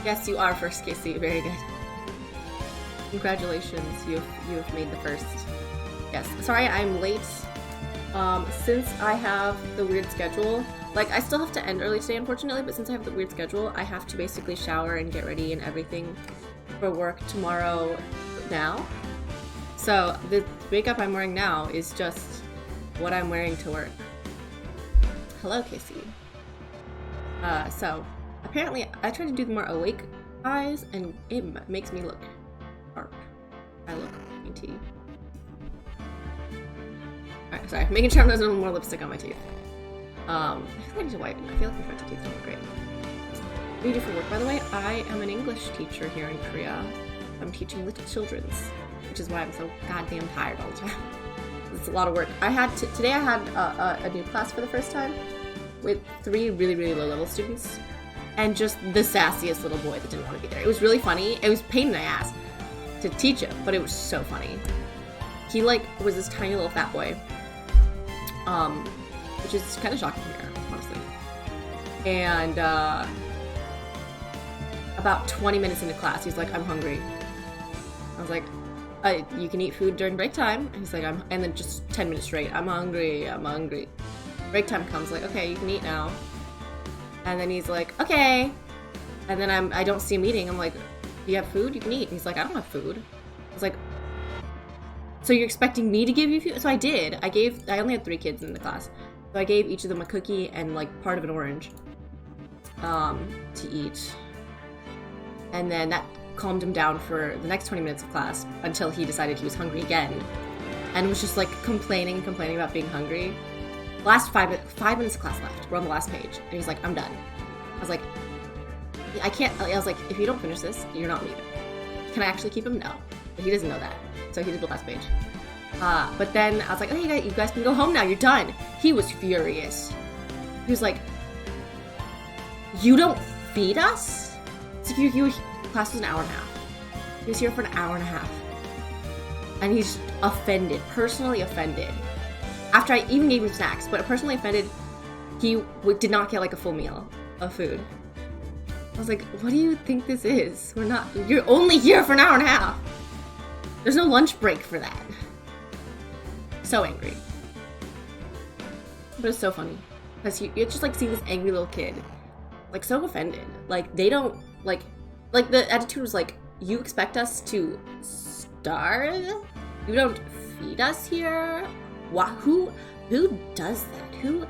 Yes, you are first, Casey. Very good. Congratulations, you have made the first. Yes. Sorry, I'm late. Since I have the weird schedule, like I still have to end early today, unfortunately. But since I have the weird schedule, I have to basically shower and get ready and everything for work tomorrow now. So the makeup I'm wearing now is just what I'm wearing to work. Hello, Casey. So apparently I tried to do the more awake eyes, and it makes me look sharp. I look pointy. Alright, sorry. Making sure there's no more lipstick on my teeth. I feel like I need to whiten. I feel like my front teeth don't look great. What do you do for work, by the way? I am an English teacher here in Korea. I'm teaching little children's, which is why I'm so goddamn tired all the time. It's a lot of work. Today I had a new class for the first time with 3 really, really low-level students, and just the sassiest little boy that didn't want to be there. It was really funny. It was a pain in the ass to teach him, but it was so funny. He, like, was this tiny little fat boy, which is kind of shocking here, honestly. And, about 20 minutes into class, he's like, I'm hungry. I was like, you can eat food during break time. And he's like, and then just 10 minutes straight, I'm hungry. Break time comes, like, okay, you can eat now. And then he's like, okay. And then I don't see him eating. I'm like, do you have food? You can eat. And he's like, I don't have food. I was like, so you're expecting me to give you food? So I did. I only had 3 kids in the class. So I gave each of them a cookie and, like, part of an orange to eat. And then that calmed him down for the next 20 minutes of class until he decided he was hungry again. And was just, like, complaining about being hungry. Last 5 minutes of class left. We're on the last page. And he's like, I'm done. I was like, I can't. I was like, if you don't finish this, you're not leaving. Can I actually keep him? No. But he doesn't know that. So he did the last page. But then I was like, okay, you guys can go home now. You're done. He was furious. He was like, you don't feed us? It's like, class was an hour and a half. He was here for an hour and a half. And he's offended. Personally offended. After I even gave him snacks, but personally offended, he did not get, like, a full meal of food. I was like, what do you think this is? You're only here for an hour and a half. There's no lunch break for that. So angry. But it's so funny. Because you just, like, see this angry little kid, like, so offended. Like, they don't, like the attitude was like, you expect us to starve? You don't feed us here? Who does that? Who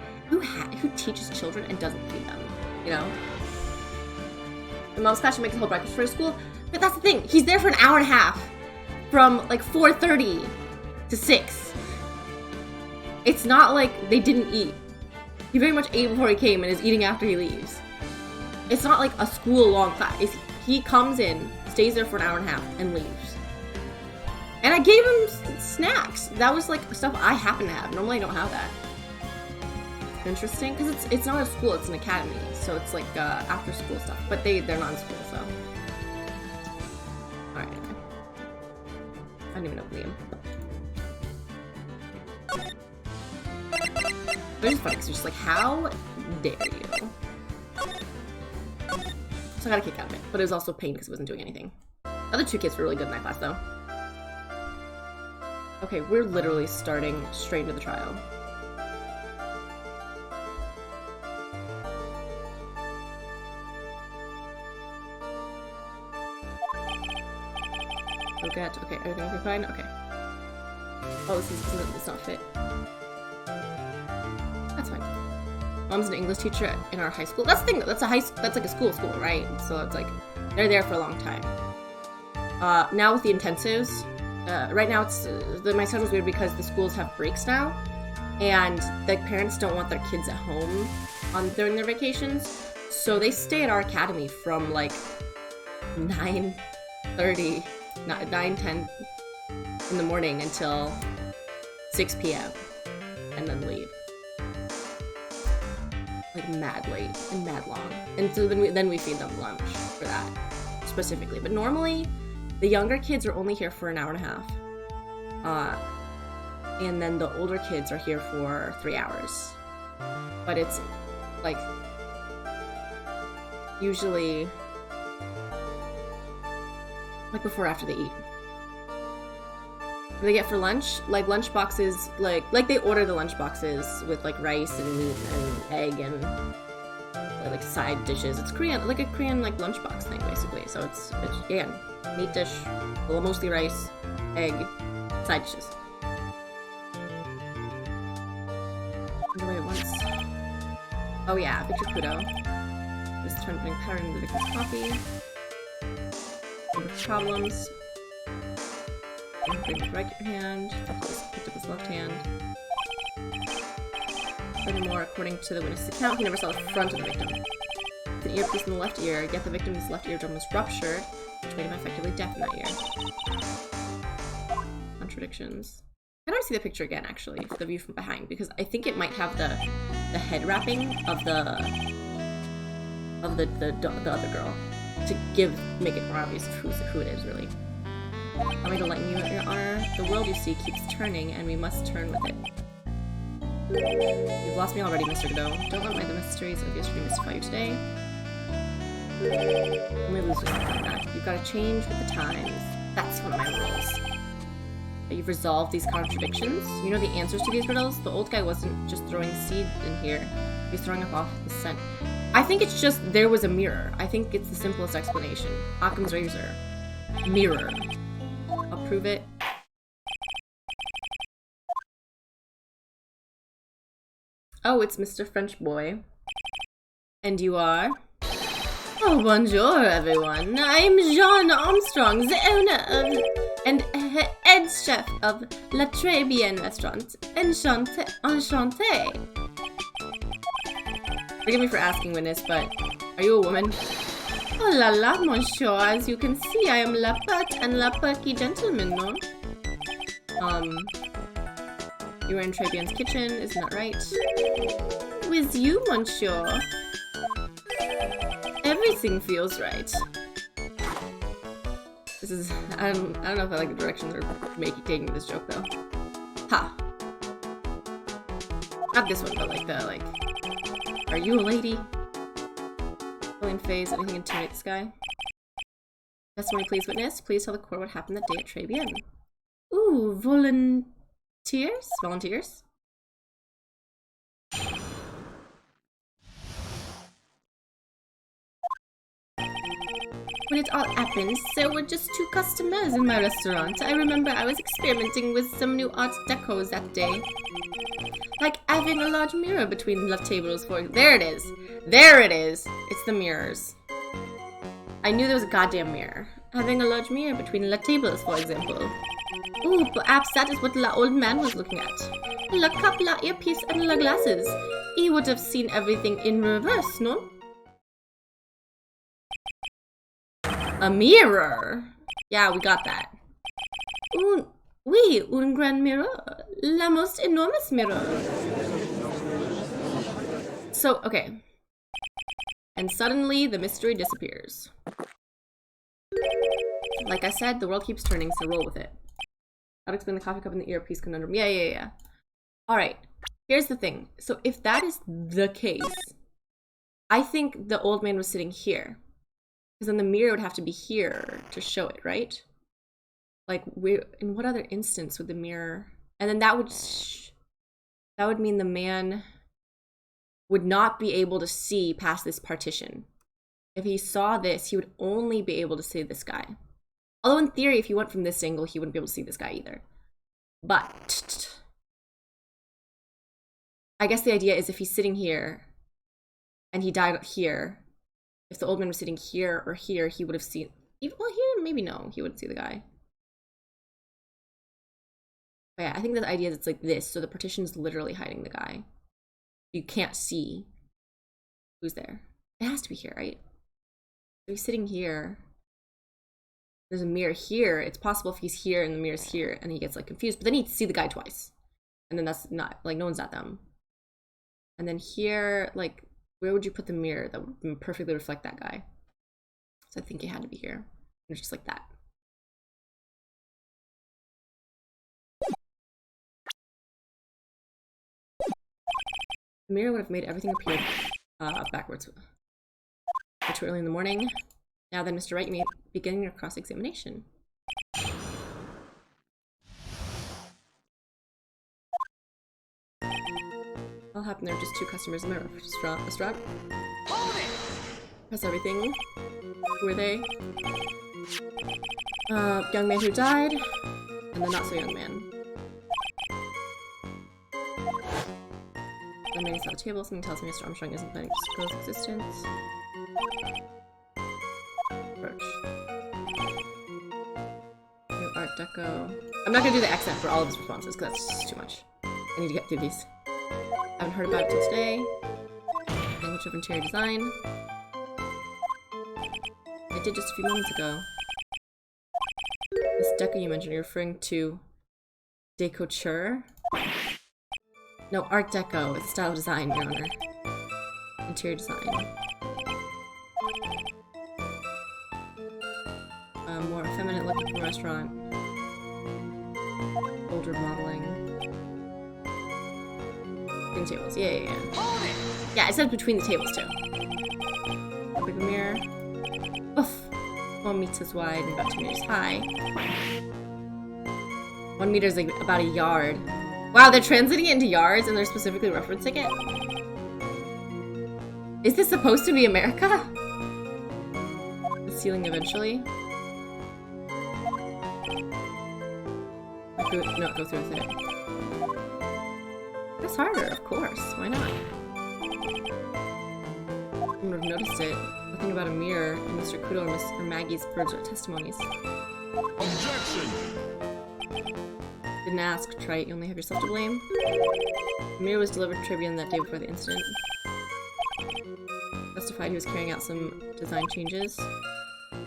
teaches children and doesn't feed them? You know? My mom's class, she makes a whole breakfast for school. But that's the thing. He's there for an hour and a half. From, like, 4:30 to 6. It's not like they didn't eat. He very much ate before he came and is eating after he leaves. It's not like a school-long class. He comes in, stays there for an hour and a half, and leaves. And I gave him snacks. That was, like, stuff I happen to have. Normally I don't have that. Interesting, because it's not a school, it's an academy. So it's, like, after-school stuff. But they're not in school, so. Alright. I don't even know Liam. But it's funny, because you're just like, how dare you? So I got a kick out of it. But it was also pain because it wasn't doing anything. The other 2 kids were really good in that class, though. Okay, we're literally starting straight into the trial. Okay, everything okay, fine? Okay. Oh, it's not fit. That's fine. Mom's an English teacher in our high school. That's the thing, though. That's like a school, right? So it's like, they're there for a long time. Now with the intensives, right now my schedule's weird because the schools have breaks now, and the parents don't want their kids at home during their vacations, so they stay at our academy from like 9:10 in the morning until 6 p.m. and then leave. Like mad late and mad long. And so then we feed them lunch for that specifically. But normally the younger kids are only here for an hour and a half. And then the older kids are here for 3 hours. But it's like usually Like before or after they eat. What do they get for lunch? Like lunch boxes, like they order the lunch boxes with like rice and meat and egg and like side dishes. It's Korean, like a Korean like lunchbox thing basically. So it's again, meat dish, well, mostly rice, egg, side dishes. Oh yeah, Victor Kudo. Just trying to bring pattern into Victor's coffee. Problems. Bring his right hand. Picked up his left hand. Furthermore, according to the witness's account, he never saw the front of the victim. With an earpiece in the left ear, yet the victim's left eardrum was ruptured, which made him effectively deaf in that ear. Contradictions. I don't see the picture again, actually, the view from behind, because I think it might have the head wrapping of the other girl to make it more obvious of who it is, really. Allow me to lighten you, Your Honor. The world you see keeps turning, and we must turn with it. You've lost me already, Mr. Godot. Don't let the mysteries of yesterday mystify you today. Only losers like that. You've got to change with the times. That's one of my rules. You've resolved these contradictions. You know the answers to these riddles? The old guy wasn't just throwing seed in here. He was throwing up off the scent. I think it's just there was a mirror. I think it's the simplest explanation. Occam's razor. Mirror. I'll prove it. Oh, it's Mr. French Boy. And you are? Oh, bonjour, everyone. I'm Jean Armstrong, the owner of and head chef of La Tribulations restaurant. Enchanté. Forgive me for asking, witness, but are you a woman? Oh la la, monsieur. As you can see, I am la perte and la perky gentleman, no? You were in Tribulations' kitchen, isn't that right? With you, monsieur. Everything feels right. This is, I don't know if I like the direction they're taking this joke, though. Ha. Not this one, but like are you a lady? Alien phase, anything intimidate this guy? Testimony, please, witness. Please tell the court what happened that day at Tribulations. Ooh, volunteers? Volunteers? When it all happened, there were just 2 customers in my restaurant. I remember I was experimenting with some new art decos that day. Like having a large mirror between the tables for— There it is! There it is! It's the mirrors. I knew there was a goddamn mirror. Having a large mirror between the tables, for example. Ooh, perhaps that is what the old man was looking at. La cup, la earpiece, and la glasses. He would have seen everything in reverse, no? A mirror! Yeah, we got that. Oui, un grand mirror. La most enormous mirror. So, okay. And suddenly, the mystery disappears. Like I said, the world keeps turning, so roll with it. How to explain the coffee cup and the earpiece conundrum. Yeah. Alright, here's the thing. So if that is the case, I think the old man was sitting here. Because then the mirror would have to be here to show it, right? Like, in what other instance would the mirror... And then that would mean the man would not be able to see past this partition. If he saw this, he would only be able to see this guy. Although in theory, if he went from this angle, he wouldn't be able to see this guy either. But I guess the idea is if he's sitting here and he died here, if the old man was sitting here or here, he would have seen... Well, here, maybe no, he wouldn't see the guy. But yeah, I think the idea is it's like this, so the partition is literally hiding the guy. You can't see who's there. It has to be here, right? If he's sitting here, there's a mirror here. It's possible if he's here and the mirror's here and he gets like confused, but then he'd see the guy twice. And then that's not, like, no one's at them. And then here, like, where would you put the mirror that would perfectly reflect that guy? So I think it had to be here. It's just like that. The mirror would have made everything appear backwards. Too early in the morning. Now then, Mr. Wright, you may begin your cross-examination. What happened? There are just 2 customers in my restaurant. Press everything. Who were they? Young man who died, and the not so young man. The man is at the table. Something tells me Mr. Armstrong isn't planning to disclose existence. Approach. New Art Deco. I'm not gonna do the accent for all of his responses because that's just too much. I need to get through these. I haven't heard about it till today. Language of interior design. I did just a few moments ago. This deco you mentioned, you're referring to découture? No, Art Deco. It's a style of design, Your Honor. Interior design. More effeminate looking from a restaurant. Older modeling. Between tables. Yeah. Yeah, it said between the tables too. A big mirror. Oof. 1 meter wide and about 2 meters high. 1 meter is like about a yard. Wow, they're translating it into yards and they're specifically referencing it. Is this supposed to be America? The ceiling eventually. Not go through with it. That's harder, of course. Why not? I would have noticed it. Nothing about a mirror in Mr. Kudo or Maggie's birds or testimonies. Objection! Didn't ask, Trite. You only have yourself to blame. The mirror was delivered to Tribune that day before the incident. Justified he was carrying out some design changes.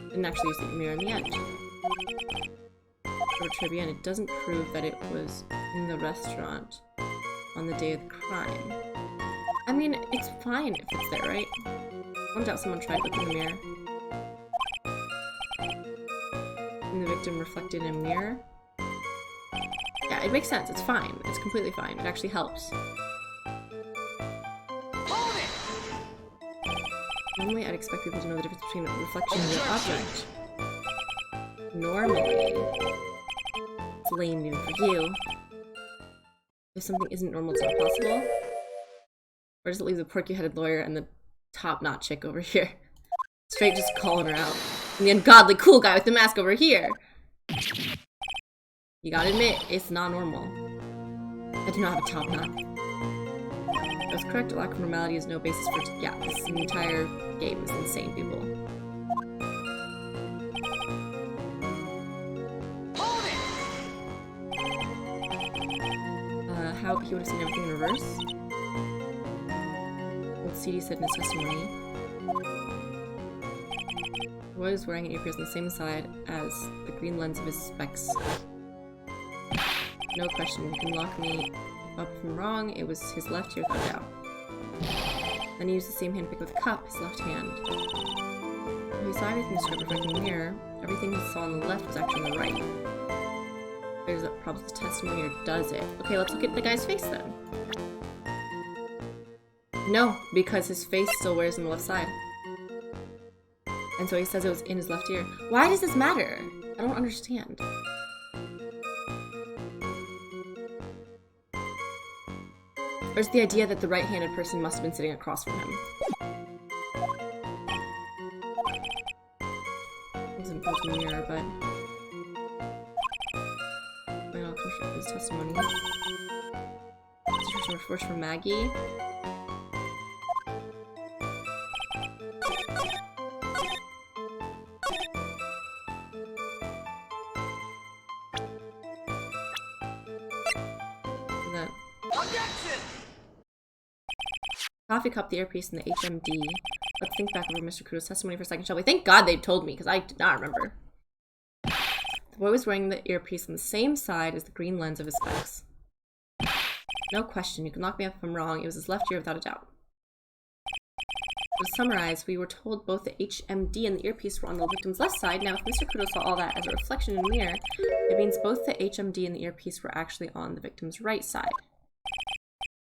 Didn't actually use the mirror in the end. For Tribune, it doesn't prove that it was in the restaurant on the day of the crime. I mean, it's fine if it's there, right? I doubt someone tried looking in the mirror. And the victim reflected in a mirror. Yeah, it makes sense. It's fine. It's completely fine. It actually helps. Normally, I'd expect people to know the difference between a reflection and an object. Normally. It's lame even for you. If something isn't normal, it's not possible. Or does it leave the porky-headed lawyer and the top-knot chick over here? Straight just calling her out. And the ungodly cool guy with the mask over here! You gotta admit, it's not normal. I do not have a top-knot. That's correct, a lack of normality is no basis for— yeah, this entire game is insane, people. How he would have seen everything in reverse? What CD said in his testimony. The boy was wearing an earpiece on the same side as the green lens of his specs. No question, you can lock me up if I'm wrong, it was his left ear without doubt. Then he used the same handpick with a cup, his left hand. When he saw everything described reflecting in the mirror, everything he saw on the left was actually on the right. There's a problem with the testimony, or does it? Okay, let's look at the guy's face then. No, because his face still wears on the left side. And so he says it was in his left ear. Why does this matter? I don't understand. Or is the idea that the right-handed person must have been sitting across from him? He doesn't point to the mirror, but... I'll confirm his testimony. Situation reports from Maggie. Coffee cup, the earpiece, and the HMD. Let's think back over Mr. Kudo's testimony for a second, shall we? Thank God they told me, because I did not remember. The boy was wearing the earpiece on the same side as the green lens of his specs. No question, you can lock me up if I'm wrong, it was his left ear without a doubt. To summarize, we were told both the HMD and the earpiece were on the victim's left side. Now, if Mr. Kudo saw all that as a reflection in the mirror, it means both the HMD and the earpiece were actually on the victim's right side.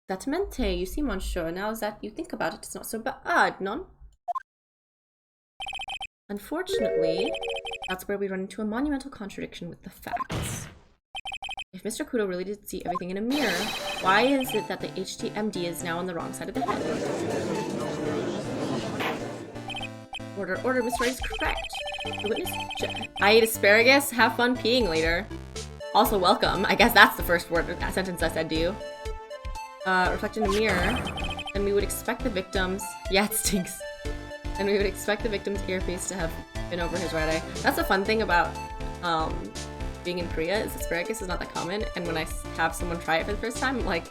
Exactamente, you see, monsieur. Now that you think about it, it's not so bad, non? Unfortunately, that's where we run into a monumental contradiction with the facts. If Mr. Kudo really did see everything in a mirror, why is it that the HTMD is now on the wrong side of the head? Order, order, Mr. Wright is correct. The witness I ate asparagus? Have fun peeing later. Also welcome. I guess that's the first sentence I said to you. Reflect in the mirror, then we would expect the victims... Yeah, it stinks. And we would expect the victim's earpiece to have been over his right eye. That's a fun thing about being in Korea, is asparagus is not that common, and when I have someone try it for the first time, I'm like,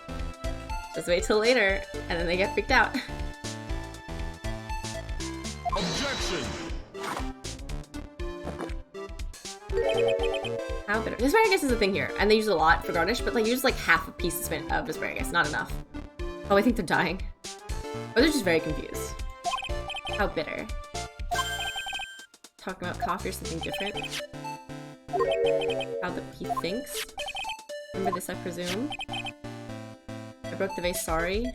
just wait till later, and then they get freaked out. Objection! How bitter. Asparagus is a thing here, and they use it a lot for garnish, but like use like half a piece of asparagus, not enough. Oh, I think they're dying. Or they're just very confused. How bitter. Talking about coffee or something different. How he thinks. Remember this, I presume. I broke the vase, sorry.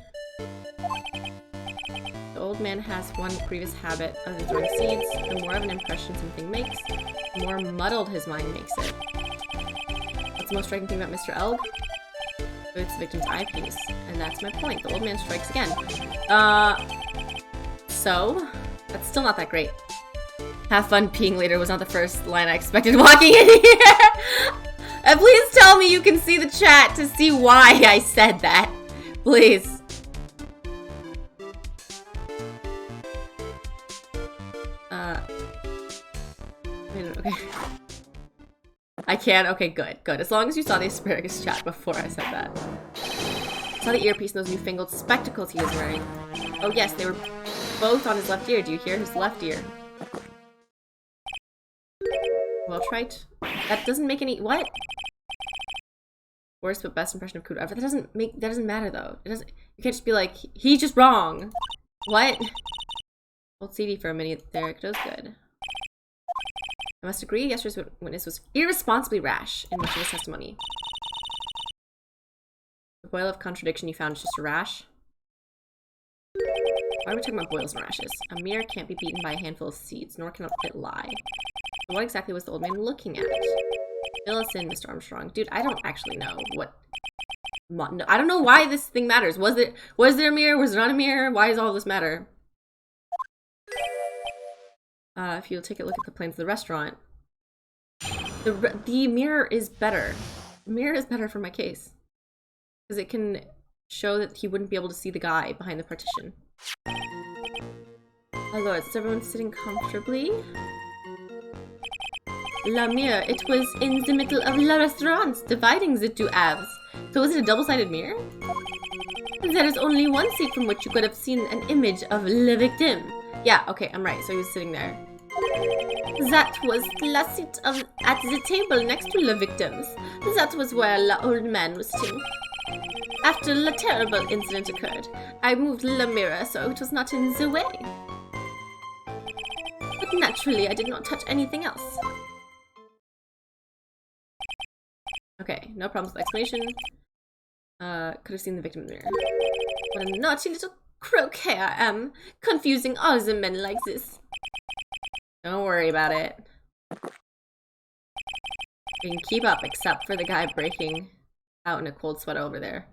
The old man has one grievous habit of throwing seeds. The more of an impression something makes, the more muddled his mind makes it. What's the most striking thing about Mr. Elg? It's the victim's eyepiece. And that's my point. The old man strikes again. So, that's still not that great. Have fun peeing later was not the first line I expected walking in here. And please tell me you can see the chat to see why I said that. Please. Okay. I can? Okay, good, good. As long as you saw the asparagus chat before I said that. I saw the earpiece and those newfangled spectacles he was wearing. Oh yes, they were both on his left ear. Do you hear? His left ear. Well, Trite. That doesn't make any— what? Worst but best impression of Kudo ever. That doesn't matter though. It doesn't— you can't just be like, he's just wrong. What? Hold CD for a minute there. It goes good. I must agree, yesterday's witness was irresponsibly rash in much of his testimony. The boil of contradiction you found is just a rash. Why are we talking about boils and rashes? A mirror can't be beaten by a handful of seeds, nor can it lie. So what exactly was the old man looking at? Fill us in, Mr. Armstrong. Dude, I don't actually know what... I don't know why this thing matters. Was there a mirror? Was there not a mirror? Why does all this matter? If you'll take a look at the plans of the restaurant, the mirror is better. The mirror is better for my case. Because it can show that he wouldn't be able to see the guy behind the partition. Oh lord, is everyone sitting comfortably? La mirror, it was in the middle of la restaurant, dividing the two halves. So was it a double-sided mirror? There is only one seat from which you could have seen an image of la victim. Yeah, okay, I'm right. So he was sitting there. That was la seat at the table next to la victims. That was where la old man was sitting. After la terrible incident occurred, I moved la mirror so it was not in the way. But naturally, I did not touch anything else. Okay, no problems with explanation. Could have seen the victim in the mirror. What a naughty little croquet I am, confusing all the men like this. Don't worry about it. You can keep up, except for the guy breaking out in a cold sweat over there.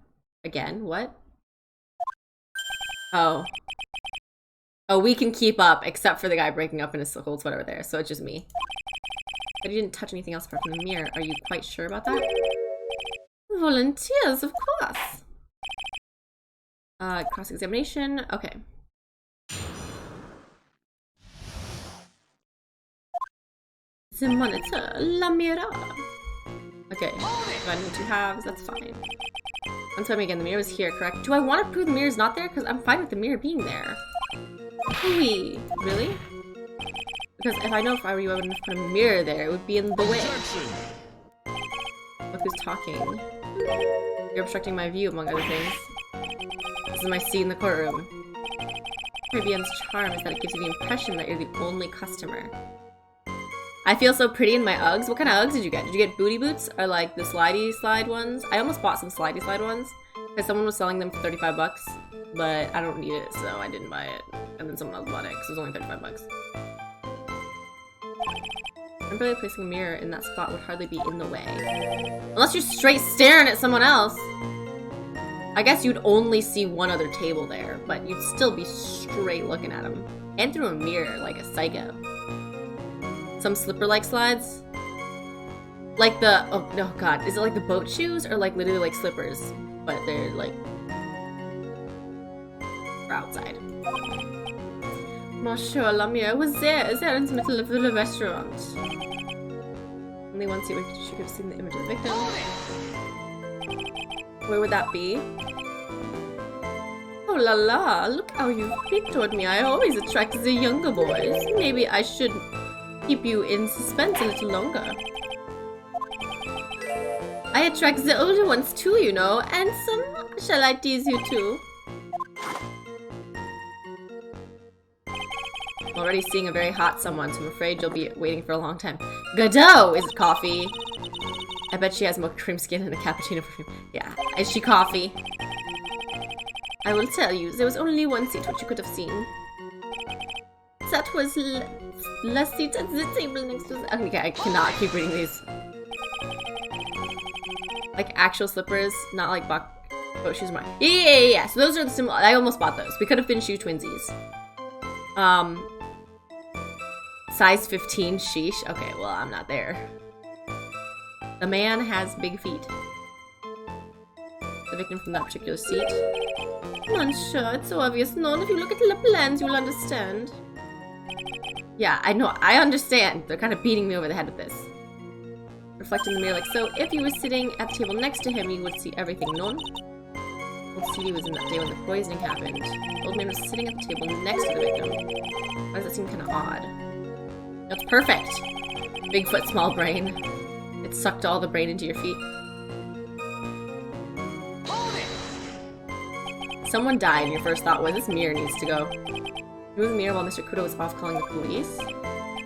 Again, what? Oh. Oh, we can keep up, except for the guy breaking up in a cold sweat over there, so it's just me. But he didn't touch anything else apart from the mirror. Are you quite sure about that? Volunteers, of course. Cross-examination. Okay. The monitor, la mirror. Okay, dividing into two halves, that's fine. Don't tell me again, the mirror was here, correct? Do I want to prove the mirror's not there? Because I'm fine with the mirror being there. Oui, really? Because if I know if I were you, I wouldn't have put a mirror there. It would be in the way. Look who's talking. You're obstructing my view, among other things. This is my seat in the courtroom. Caribbean's charm is that it gives you the impression that you're the only customer. I feel so pretty in my Uggs. What kind of Uggs did you get? Did you get booty boots or like the slidey slide ones? I almost bought some slidey slide ones because someone was selling them for 35 bucks, but I don't need it, so I didn't buy it. And then someone else bought it because it was only 35 bucks. Temporarily placing a mirror in that spot would hardly be in the way. Unless you're straight staring at someone else. I guess you'd only see one other table there, but you'd still be straight looking at them. And through a mirror, like a psycho. Some slipper-like slides. Like the, oh no god, is it like the boat shoes? Or like literally like slippers? But they're like, for outside. Monsieur Lamire was there in the middle of the restaurant. Only once you could have seen the image of the victim. Where would that be? Oh la la, look how you speak toward me. I always attract the younger boys. Maybe I should keep you in suspense a little longer. I attract the older ones too, you know. And shall I tease you too? I'm already seeing a very hot someone, so I'm afraid you'll be waiting for a long time. Godot! Is it coffee? I bet she has more cream skin and a cappuccino perfume. Yeah. Is she coffee? I will tell you, there was only one seat which you could have seen. That was last seat at the table next to the... Okay, I cannot keep reading these. Like actual slippers, not like boat shoes. Yeah. So those are the similar... I almost bought those. We could have been shoe twinsies. Size 15, sheesh. Okay, well, I'm not there. The man has big feet. The victim from that particular seat. I'm sure, it's so obvious. No, if you look at the plans, you'll understand. Yeah, I know, I understand. They're kind of beating me over the head with this. Reflect in the mirror like so. If you were sitting at the table next to him, you would see everything known. Old CD was in that day when the poisoning happened. The old man was sitting at the table next to the victim. Why does that seem kind of odd? That's perfect! Bigfoot, small brain. It sucked all the brain into your feet. Someone died and your first thought was, this mirror needs to go. Remove the mirror while Mr. Kudo was off calling the police.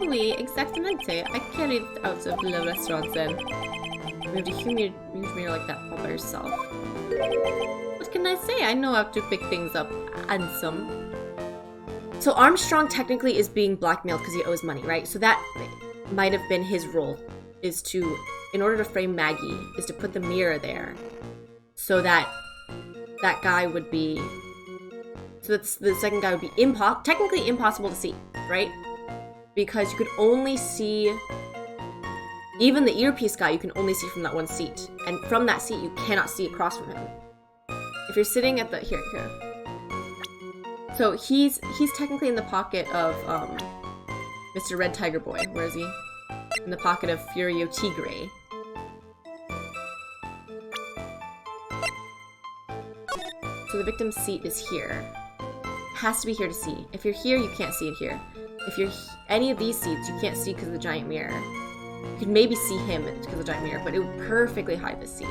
Oui, exactamente. I carried it out of the restaurant then. You moved a huge mirror like that all by yourself. What can I say? I know how to pick things up. Handsome. So Armstrong technically is being blackmailed because he owes money, right? So that might have been his role, is to, in order to frame Maggie, is to put the mirror there so that that guy would be, so that the second guy would be technically impossible to see, right? Because you could only see, even the earpiece guy, you can only see from that one seat. And from that seat, you cannot see across from him. If you're sitting at the, here. So he's technically in the pocket of Mr. Red Tiger Boy. Where is he? In the pocket of Furio Tigre. So the victim's seat is here. It has to be here to see. If you're here, you can't see it here. If you're any of these seats, you can't see because of the giant mirror. You could maybe see him because of the giant mirror, but it would perfectly hide this seat.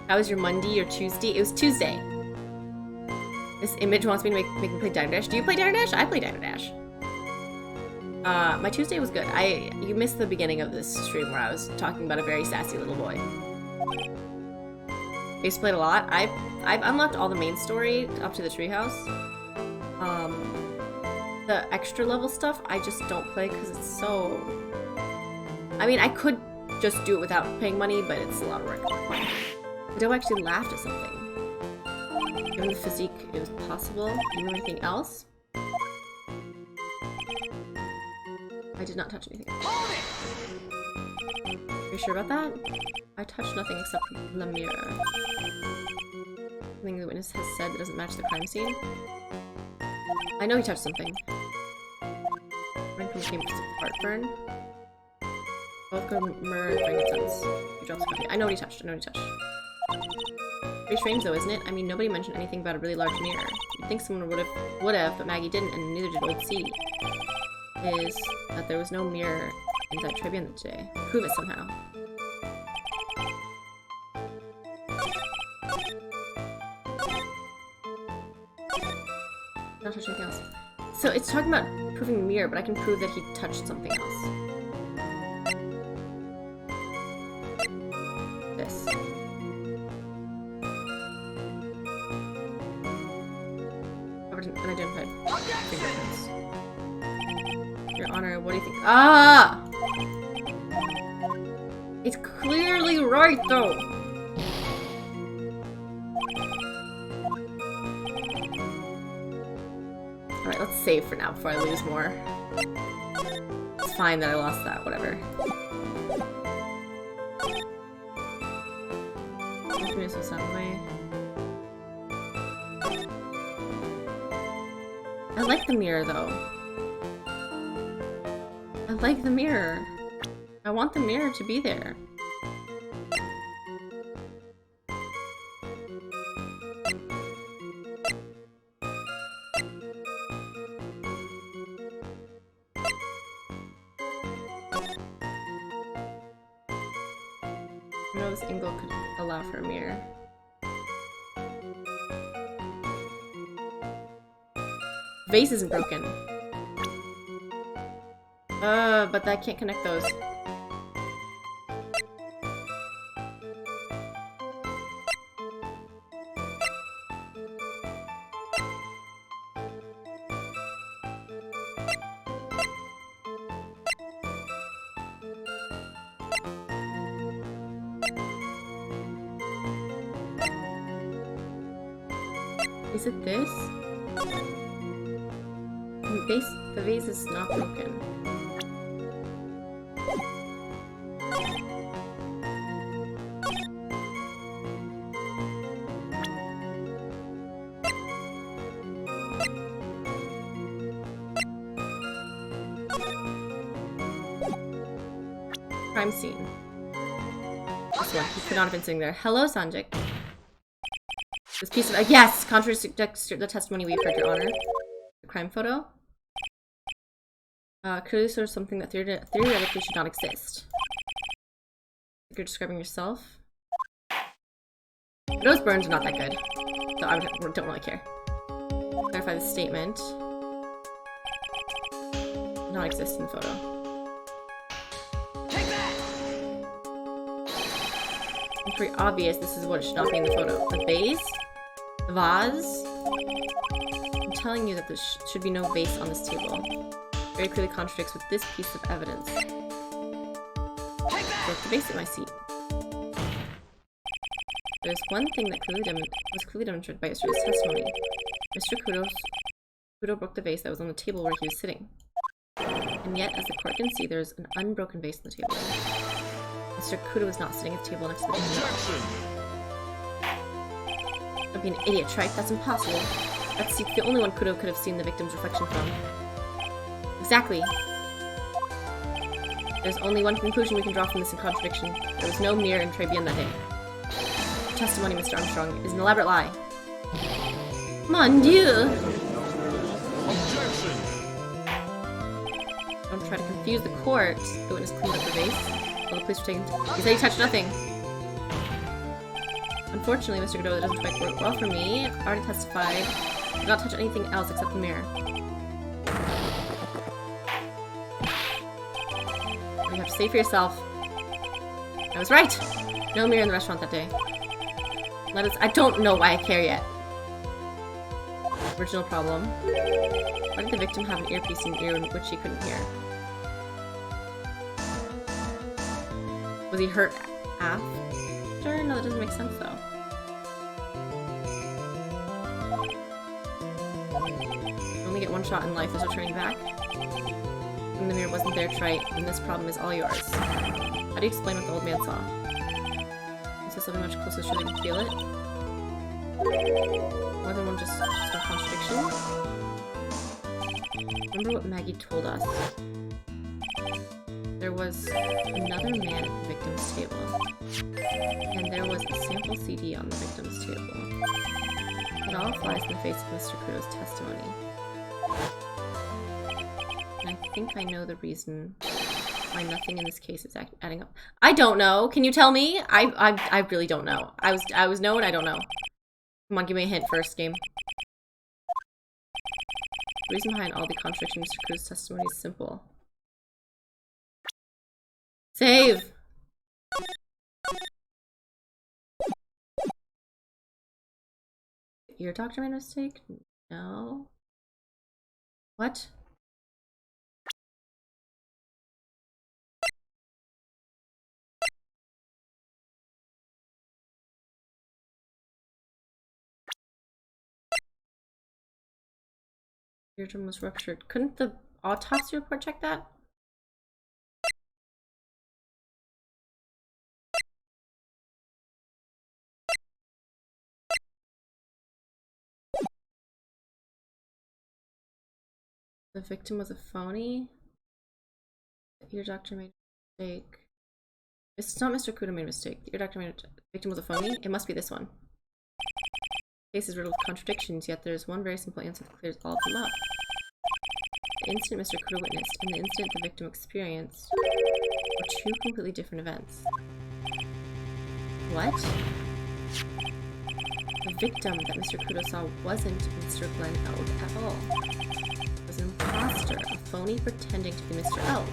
How was your Monday or Tuesday? It was Tuesday. This image wants me to make me play Diner Dash. Do you play Diner Dash? I play Diner Dash. My Tuesday was good. You missed the beginning of this stream where I was talking about a very sassy little boy. I used to play it a lot. I've unlocked all the main story up to the treehouse. The extra level stuff I just don't play because it's so... I mean, I could just do it without paying money, but it's a lot of work. Doe actually laughed at something. Given the physique, it was possible. Do you remember anything else? I did not touch anything. Are you sure about that? I touched nothing except the mirror. Something the witness has said that doesn't match the crime scene. I know he touched something. Came to heartburn. Both go murder frankincense. He drops coffee. I know what he touched. Pretty strange though, isn't it? I mean, nobody mentioned anything about a really large mirror. You'd think someone would have, but Maggie didn't, and neither did Old C. Is that there was no mirror inside Tribune today. Prove it somehow. Not touch anything else. So it's talking about proving the mirror, but I can prove that he touched something else. This. unidentified fingerprints. Your Honor, what do you think? Ah! It's clearly right, though! Alright, let's save for now before I lose more. It's fine that I lost that, whatever. I like the mirror, though. I like the mirror. I want the mirror to be there. I know this angle could allow for a mirror. Vase isn't broken. But I can't connect those. Is it this? The vase is not broken. Crime scene. This one. He could not have been sitting there. Hello, Sanjik. This piece of yes, contradicts the testimony we've heard, Your Honor. The crime photo. Clearly sort of something that theoretically should not exist. You're describing yourself. Those burns are not that good, so I don't really care. Clarify the statement. Did not exist in the photo. Take that! It's pretty obvious this is what it should not be in the photo. The vase? The vase? I'm telling you that there should be no vase on this table. Very clearly contradicts with this piece of evidence. Broke the vase at my seat. There's one thing that was clearly demonstrated by yesterday's testimony. Mr. Kudo broke the vase that was on the table where he was sitting. And yet, as the court can see, there's an unbroken vase on the table. Mr. Kudo was not sitting at the table next to the window. Don't be an idiot, Trike. That's impossible. That's the only one Kudo could have seen the victim's reflection from. Exactly. There's only one conclusion we can draw from this contradiction. There was no mirror in Tribune that day. Your testimony, Mr. Armstrong, is an elaborate lie. Mon Dieu! Don't try to confuse the court. The witness cleaned up the vase. While the police were taking... He said he touched nothing. Unfortunately, Mr. Godot, that doesn't quite work well for me. I already testified. I did not touch anything else except the mirror. You have to say for yourself. I was right! No mirror in the restaurant that day. I don't know why I care yet. Original problem. Why did the victim have an earpiece in the ear which she couldn't hear? Was he hurt after? No, that doesn't make sense though. You only get one shot in life, there's no turning back. When the mirror wasn't there, Trite, and this problem is all yours. How do you explain what the old man saw? Is this something much closer so they can feel it? More than one just no contradiction? Remember what Maggie told us. There was another man at the victim's table. And there was a sample CD on the victim's table. It all flies in the face of Mr. Kudo's testimony. And I think I know the reason why nothing in this case is adding up. I don't know. Can you tell me? I really don't know. I was no and I don't know. Come on, give me a hint first, game. The reason behind all the contradictions in Mr. Kudo's testimony is simple. Save! Your doctor made a mistake? No. What? Eardrum was ruptured. Couldn't the autopsy report check that? The victim was a phony? The ear doctor made a mistake. It's not Mr. Kudo made a mistake. The ear doctor made a victim was a phony? It must be this one. The case is riddled with contradictions, yet there is one very simple answer that clears all of them up. The incident Mr. Kudo witnessed and the incident the victim experienced are two completely different events. What? The victim that Mr. Kudo saw wasn't Mr. Glenn Elg at all. It was an imposter, a phony pretending to be Mr. Elg.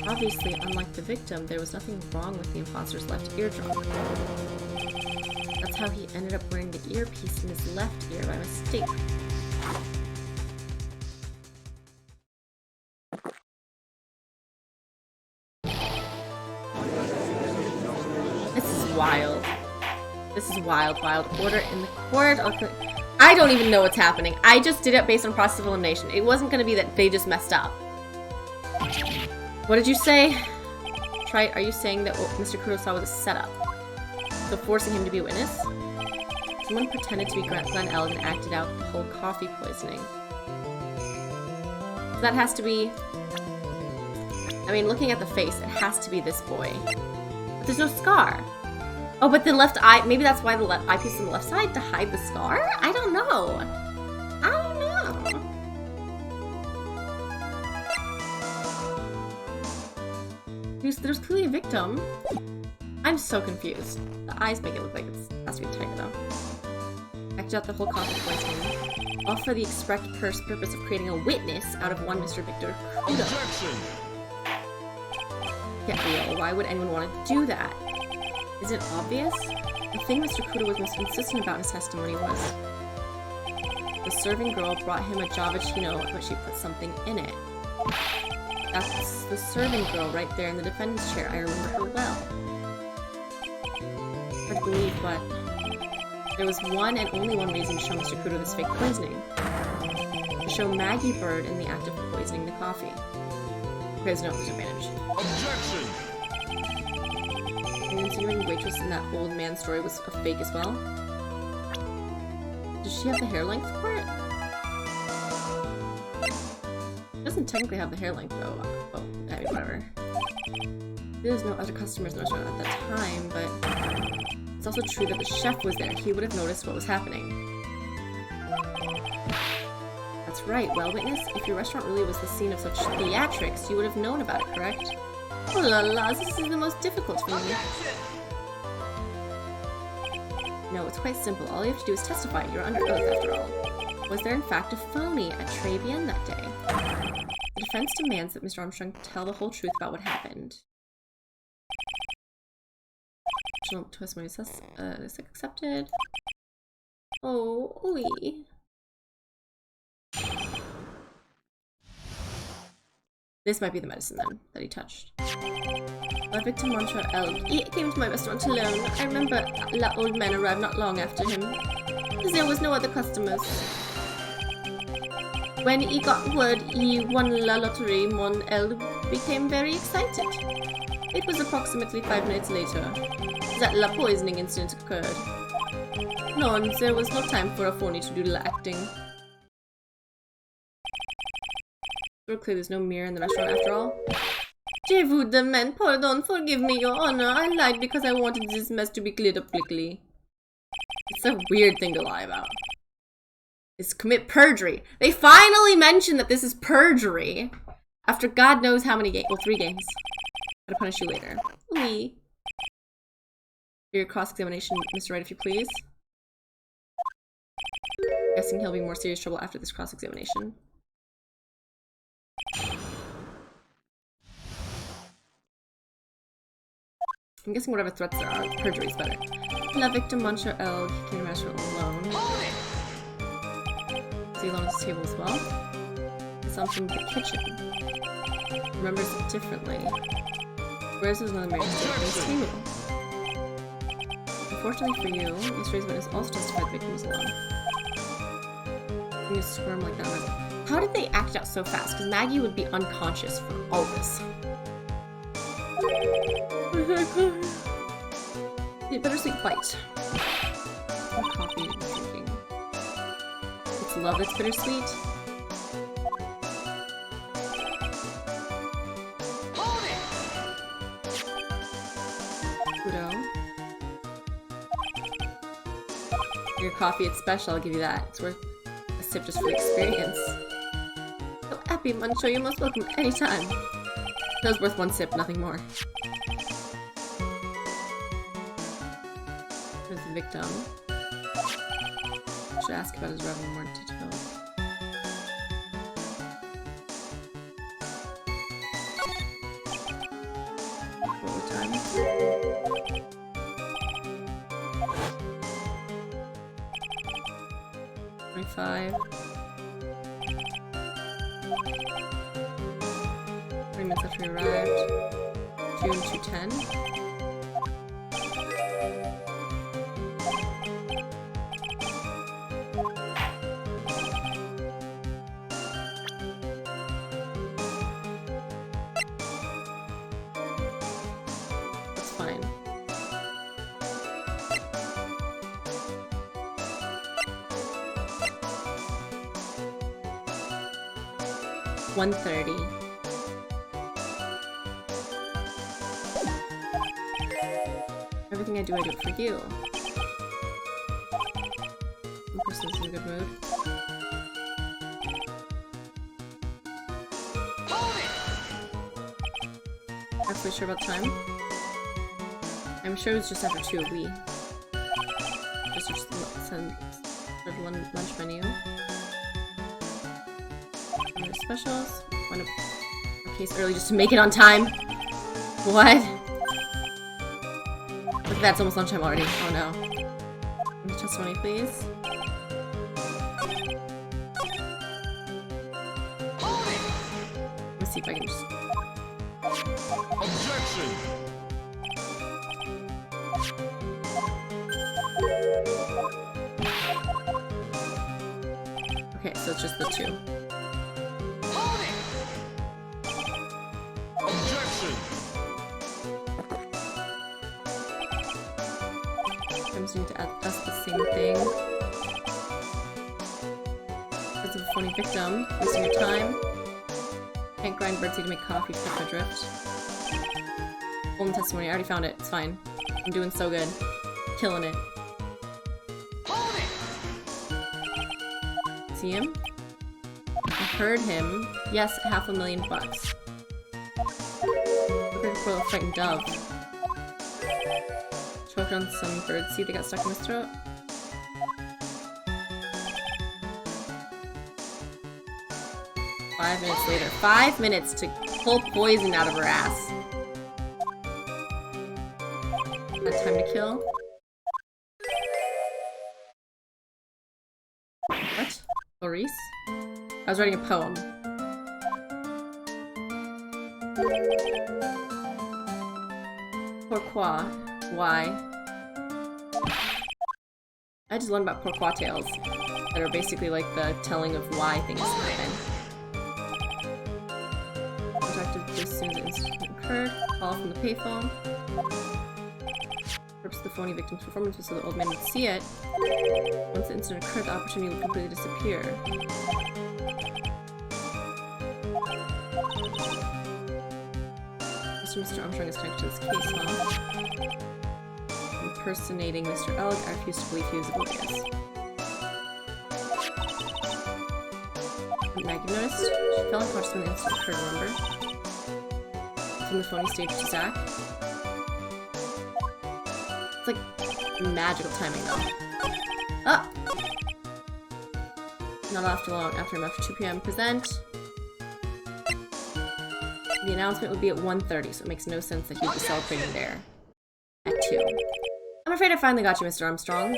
Obviously, unlike the victim, there was nothing wrong with the imposter's left eardrum. That's how he ended up wearing the earpiece in his left ear by mistake. This is wild. This is wild, wild. Order in the court. Okay. I don't even know what's happening. I just did it based on process of elimination. It wasn't going to be that they just messed up. What did you say? Are you saying that what Mr. Kudo saw was a setup? So forcing him to be a witness? Someone pretended to be Glenn Elg and acted out the whole coffee poisoning. So that has to be... I mean, looking at the face, it has to be this boy. But there's no scar. Oh, but the left eye... Maybe that's why the eyepiece on the left side, to hide the scar? I don't know. I don't know. There's clearly a victim. I'm so confused. The eyes make it look like it has to be tighter though. Acted out the whole coffee poisoning. All for the express purpose of creating a witness out of one Mr. Victor Kudo. Get real. Why would anyone want to do that? Is it obvious? The thing Mr. Kudo was most insistent about in his testimony was the serving girl brought him a Javachino, but she put something in it. That's the serving girl right there in the defendant's chair. I remember her well. Hard to believe, but there was one and only one reason to show Mr. Kudo this fake poisoning. To show Maggie Bird in the act of poisoning the coffee. There's no disadvantage. Objection! Are you insinuating the waitress in that old man story was a fake as well? Does she have the hair length for it? She doesn't technically have the hair length though. Oh, I mean, whatever. There's no other customers in the restaurant at that time, but it's also true that the chef was there. He would have noticed what was happening. That's right. Well, witness, if your restaurant really was the scene of such theatrics, you would have known about it, correct? Oh la la, this is the most difficult for me. No, it's quite simple. All you have to do is testify. You're under oath, after all. Was there in fact a phony at Tribulations that day? The defense demands that Mr. Armstrong tell the whole truth about what happened. Testimony is accepted. Oh, oui. This might be the medicine then that he touched. La victim Montre Elg. He came to my restaurant alone. I remember the old man arrived not long after him. There was no other customers. When he got word he won la lottery, Mon Elg became very excited. It was approximately 5 minutes later that la poisoning incident occurred. No, there was no time for a phony to do la acting. So clear there's no mirror in the restaurant after all. Je vous demande pardon, forgive me, your honor. I lied because I wanted this mess to be cleared up quickly. It's a weird thing to lie about. It's commit perjury. They finally mentioned that this is perjury. After God knows how many games. Well, 3 games. Gotta punish you later. Oui. For your cross-examination, Mr. Wright, if you please. Guessing he'll be in more serious trouble after this cross-examination. I'm guessing whatever threats there are, perjury is better. La victim Monsieur Elg came to restaurant alone. Is he alone at this table as well? It's on from the kitchen. Remembers it differently. Whereas there's another marriage at this table. Unfortunately for you, yesterday's witness also testified the victim was alone. You squirm like that. How did they act out so fast? Because Maggie would be unconscious for all this. Bittersweet bite. What coffee are you drinking? It's love that's bittersweet. Kudo. Your coffee, it's special, I'll give you that. It's worth a sip just for the experience. So happy, Muncho, you're most welcome anytime. That was worth one sip, nothing more. There's the victim. Should ask about his revenue more detail. What time? 25. 3 minutes after we arrived. 2 and 2:10. That's fine. $1:30. Everything I do it for you. One person's in a good mood. Absolutely sure about time? I'm sure it's just after 2 a wee. Just send the lunch menu. Specials. Want a case early just to make it on time. What? Look at that, it's almost lunchtime already. Oh no. Testimony, please. Let me see if I can just. Objection! Okay, so it's just the 2. I'm just going to ask the same thing. Because of a phony victim, wasting your time. Can't grind birdseed to make coffee, cut my drift. Golden testimony, I already found it. It's fine. I'm doing so good. Killing it. See him? I heard him. Yes, $500,000. Looking for a frightened dove. Choked on some birdseed that got stuck in his throat. Five minutes later. 5 minutes to pull poison out of her ass. Had time to kill. What? Clarice? I was writing a poem. Pourquoi? Why? I just learned about pourquoi tales that are basically like the telling of why things happen. Contacted the police as soon as the incident occurred. Call from the payphone. Purpose of the phony victim's performance was so the old man would see it. Once the incident occurred, the opportunity would completely disappear. Mr. Armstrong is connected to this case, huh? Impersonating Mr. Elg, I refuse to believe he was oblivious. Maggie noticed. She fell unconscious when the incident occurred, remember? From the phony stage to Zach. It's like magical timing, though. Ah! Not after long. After 2 p.m. Present. The announcement would be at 1:30, so it makes no sense that he would be celebrating there at 2. I'm afraid I finally got you, Mr. Armstrong.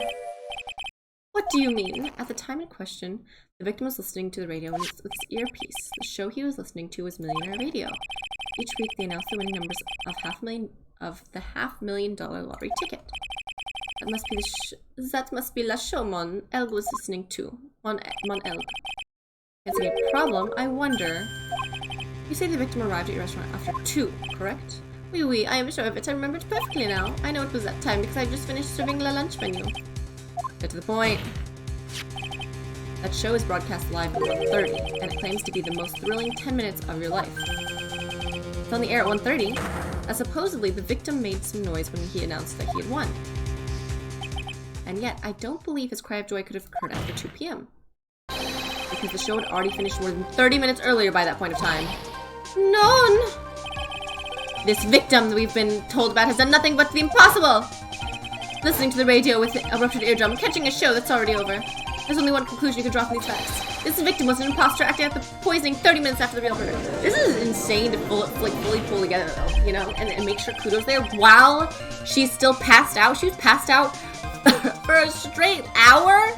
What do you mean? At the time in question, the victim was listening to the radio with his earpiece. The show he was listening to was Millionaire Radio. Each week they announced the winning numbers of the $500,000 lottery ticket. That must be la show Mon Elg was listening to. Mon Elg. Is it a problem? I wonder. You say the victim arrived at your restaurant after 2, correct? Oui, I am sure of it. I remember it perfectly now. I know it was that time because I just finished serving la lunch menu. Get to the point. That show is broadcast live at 1:30, and it claims to be the most thrilling 10 minutes of your life. It's on the air at 1:30, as supposedly the victim made some noise when he announced that he had won. And yet, I don't believe his cry of joy could have occurred after 2 p.m. Because the show had already finished more than 30 minutes earlier by that point of time. None! This victim that we've been told about has done nothing but the impossible! Listening to the radio with a ruptured eardrum, catching a show that's already over. There's only one conclusion you can draw from these facts. This victim was an imposter acting out the poisoning 30 minutes after the real murder. This is insane to fully pull together though, you know, and make sure Kudo's there while she's still passed out. She was passed out for a straight hour?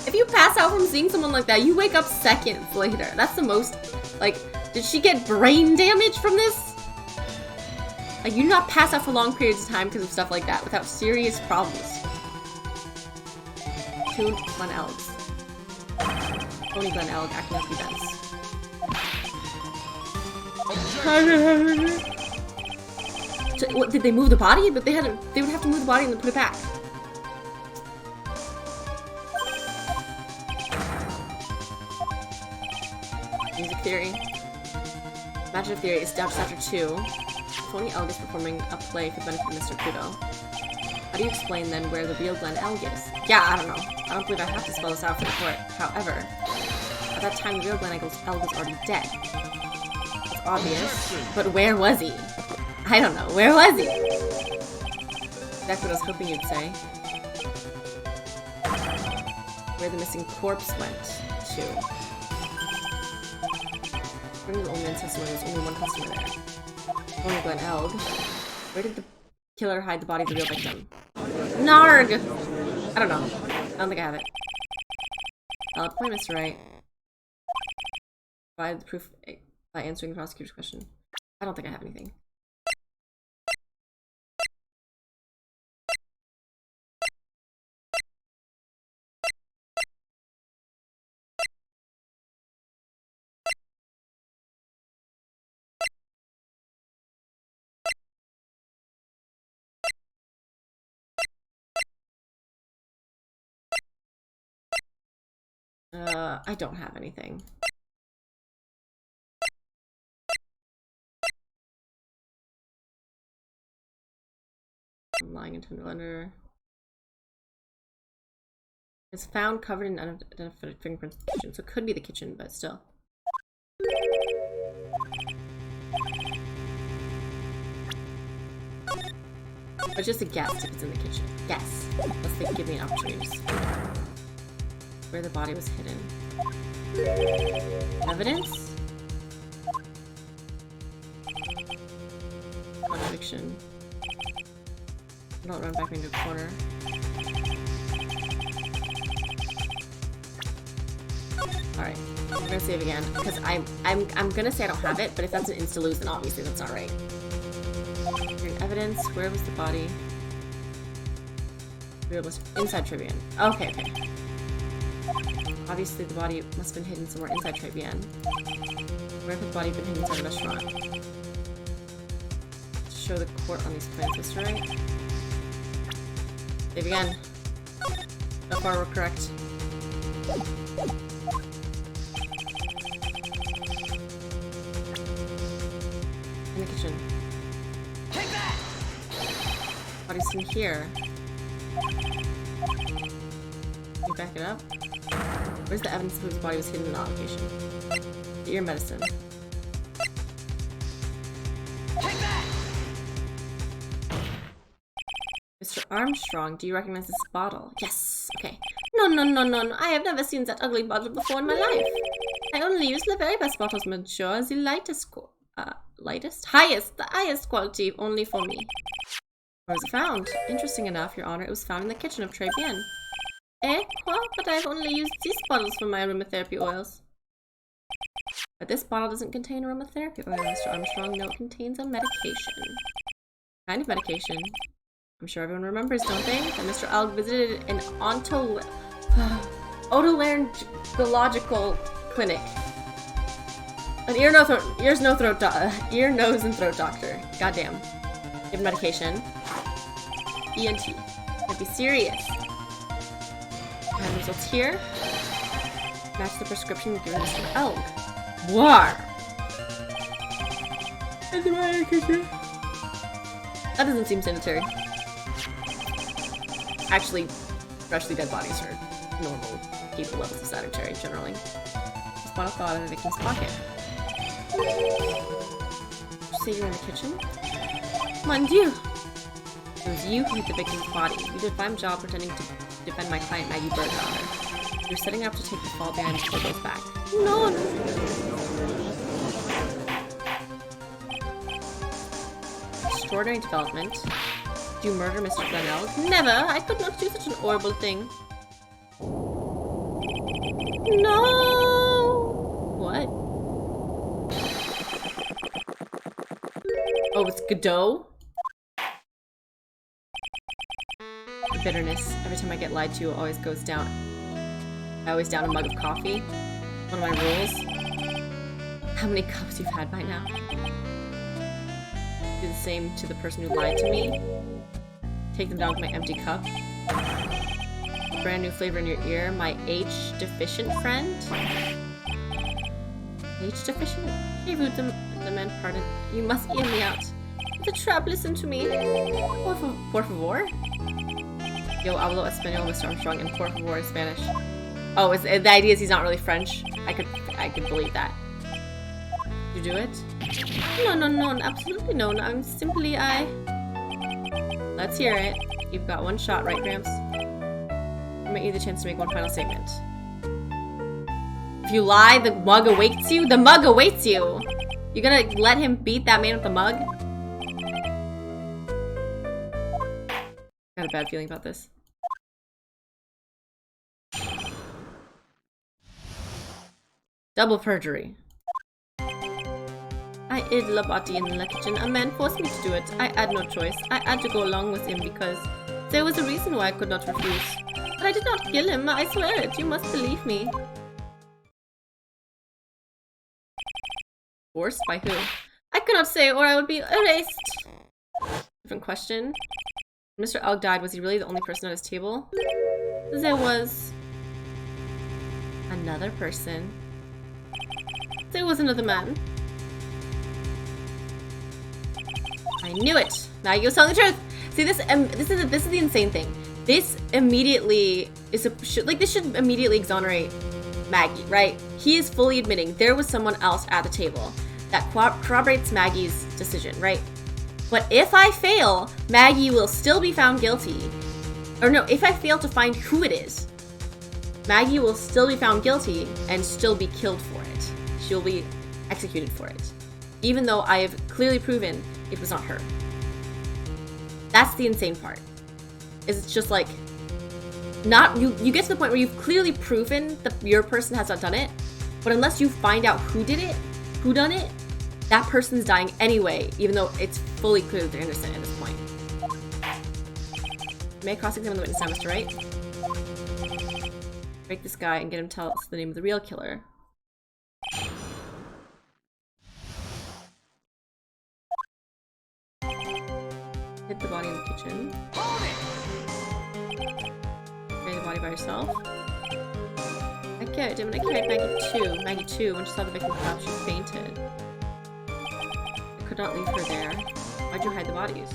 If you pass out from seeing someone like that, you wake up seconds later. That's the most, like, did she get brain damage from this? Like, you do not pass out for long periods of time because of stuff like that without serious problems. Two Glen Elgs. Only Glen Elg acting like events. So, what, did they move the body? But they hadn't. They would have to move the body and then put it back. Music theory. Imagine theory is established after 2. Tony Elg is performing a play for the benefit of Mr. Kudo. How do you explain then where the real Glen Elg is? Yeah, I don't know. I don't believe I have to spell this out for the court. However, at that time the real Glen Elg was already dead. It's obvious. But where was he? I don't know. Where was he? That's what I was hoping you'd say. Where the missing corpse went to. According to the old man's testimony, there was only one customer there. Only Glen Elg. Where did the killer hide the body of the real victim? Narg! I don't know. I don't think I have it. Valid point, Mr. Wright. Provide the proof by answering the prosecutor's question. I don't think I have anything. I don't have anything. I'm lying into the blender. It's found covered in unidentified fingerprints in the kitchen, so it could be the kitchen, but still. But just a guess if it's in the kitchen. Guess. Unless they give me an opportunity to speak. Where the body was hidden. Evidence? Conviction. Don't run back into a corner. Alright, I'm gonna save again because I'm gonna say I don't have it, but if that's an insta lose, then obviously that's not right. Evidence. Where was the body? Inside Tribune. Okay. Obviously, the body must have been hidden somewhere inside Tribune. Where could the body have been hidden inside a restaurant? Show the court on these plans, Mr. Wright. Save again. So far, we're correct. In the kitchen. Take that! Body's in here. Can you back it up? Where's the evidence that his body was hidden in that location? Get your medicine. Take that! Mr. Armstrong, do you recognize this bottle? Yes. Okay. No. I have never seen that ugly bottle before in my life. I only use the very best bottles, monsieur. The highest quality, only for me. Where was it found? Interesting enough, Your Honor, it was found in the kitchen of Tribune. What? But I've only used these bottles for my aromatherapy oils. But this bottle doesn't contain aromatherapy oil, Mr. Armstrong. No, it contains a medication. Kind of medication. I'm sure everyone remembers, don't they? That Mr. Alg visited an otolaryngological clinic. An ear, nose, and throat doctor. Goddamn. Give medication. ENT. Can't be serious. And results here. Match the prescription given Mr. Elg. War. That doesn't seem sanitary. Actually, freshly dead bodies are normal people levels of sanitary generally. This bottle fell out of the victim's pocket. Did you say you were in the kitchen? Mon Dieu! It was you who hit the victim's body. You did a fine job pretending to defend my client Maggie Bergauer. You're setting up to take the fall behind the goes back. No! Extraordinary development. Do you murder Mr. Glenelg? Never! I could not do such an horrible thing. No! What? Oh, it's Godot? The bitterness. Every time I get lied to, it always goes down. I always down a mug of coffee. One of my rules. How many cups you've had by now? Do the same to the person who lied to me. Take them down with my empty cup. Brand new flavor in your ear. My H-deficient friend? H-deficient? Hey, rude the man, pardon. You must hear me out. The trap, listen to me. Por favor? Yo hablo español, Mr. Armstrong, and por favor is Spanish. Oh, the idea is he's not really French. I could believe that. You do it? No, absolutely no. I'm simply Let's hear it. You've got one shot, right, Gramps? I might need the chance to make one final statement. If you lie, the mug awaits you? The mug awaits you! You gonna let him beat that man with the mug? Got a bad feeling about this. Double perjury. I hid Labati in the kitchen. A man forced me to do it. I had no choice. I had to go along with him because there was a reason why I could not refuse. But I did not kill him. I swear it. You must believe me. Forced by who? I cannot say or I would be erased. Different question. When Mr. Elg died, was he really the only person at his table? There was another person. There was another man. I knew it. Now you're telling the truth. See, this is the insane thing. This immediately is this should immediately exonerate Maggie, right? He is fully admitting there was someone else at the table. That corroborates Maggie's decision, right? But if I fail, Maggie will still be found guilty. Or no, if I fail to find who it is, Maggie will still be found guilty and still be killed for it. She'll be executed for it. Even though I have clearly proven it was not her. That's the insane part. It's just like, you get to the point where you've clearly proven that your person has not done it, but unless you find out who did it, who done it, that person's dying anyway, even though it's fully clear that they're innocent at this point. May I cross-examine the witness now, Mr. Wright? Break this guy and get him to tell us the name of the real killer. Hit the body in the kitchen. Carry the body by yourself. I carried him and I carried Maggie too. Maggie too, when she saw the victim collapse, she fainted. I could not leave her there. Why'd you hide the bodies?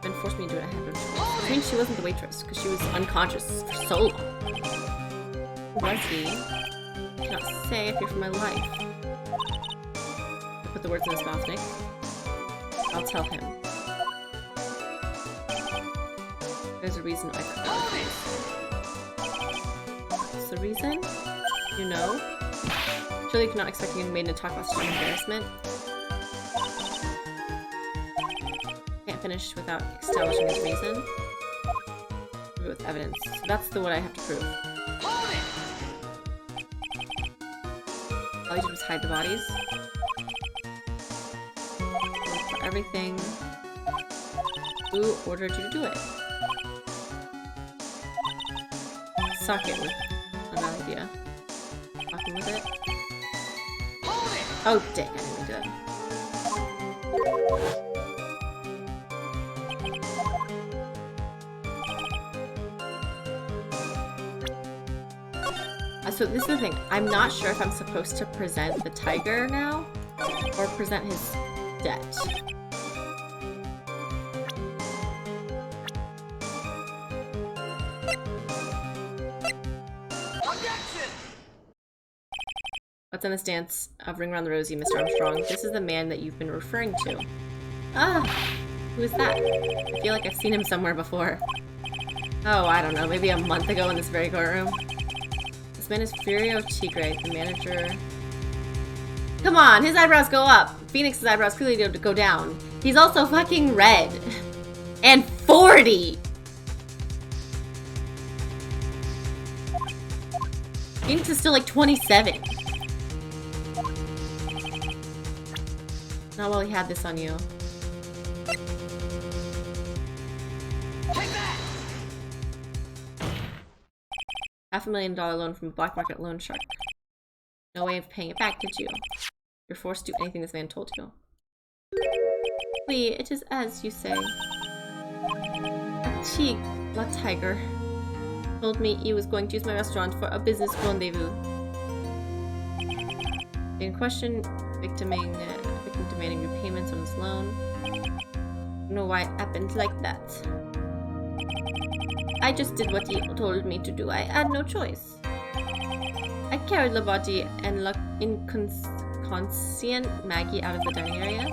Ben forced me to do it, I had no choice. I mean, she wasn't the waitress, because she was unconscious for so long. Who was he? I cannot say, I fear for my life. I put the words in his mouth, Nick. I'll tell him. There's a reason I could not refuse. What's the reason? You know? Surely you cannot expect me to maiden to talk about such embarrassment. Can't finish without establishing his reason. with evidence. So that's the what I have to prove. All you did was hide the bodies. For everything. Who ordered you to do it? Suck it with a bad idea. Fucking with it. Oh, dang, I didn't do it. So this is the thing. I'm not sure if I'm supposed to present the tiger now or present his debt. What's on the stance of Ring Around the Rosie, Mr. Armstrong? This is the man that you've been referring to. Ah, who is that? I feel like I've seen him somewhere before. Oh, I don't know, maybe a month ago in this very courtroom. This man is Furio Tigre, the manager. Come on, his eyebrows go up. Phoenix's eyebrows clearly go down. He's also fucking red. And 40! Phoenix is still like 27. Not while he had this on you. $500,000 loan from a black market loan shark. No way of paying it back, did you? You're forced to do anything this man told you. Oui, it is as you say. La Tiger told me he was going to use my restaurant for a business rendezvous. In question, victim demanding repayments on his loan. I don't know why it happened like that. I just did what he told me to do. I had no choice. I carried the body and inconscient Maggie out of the dining area,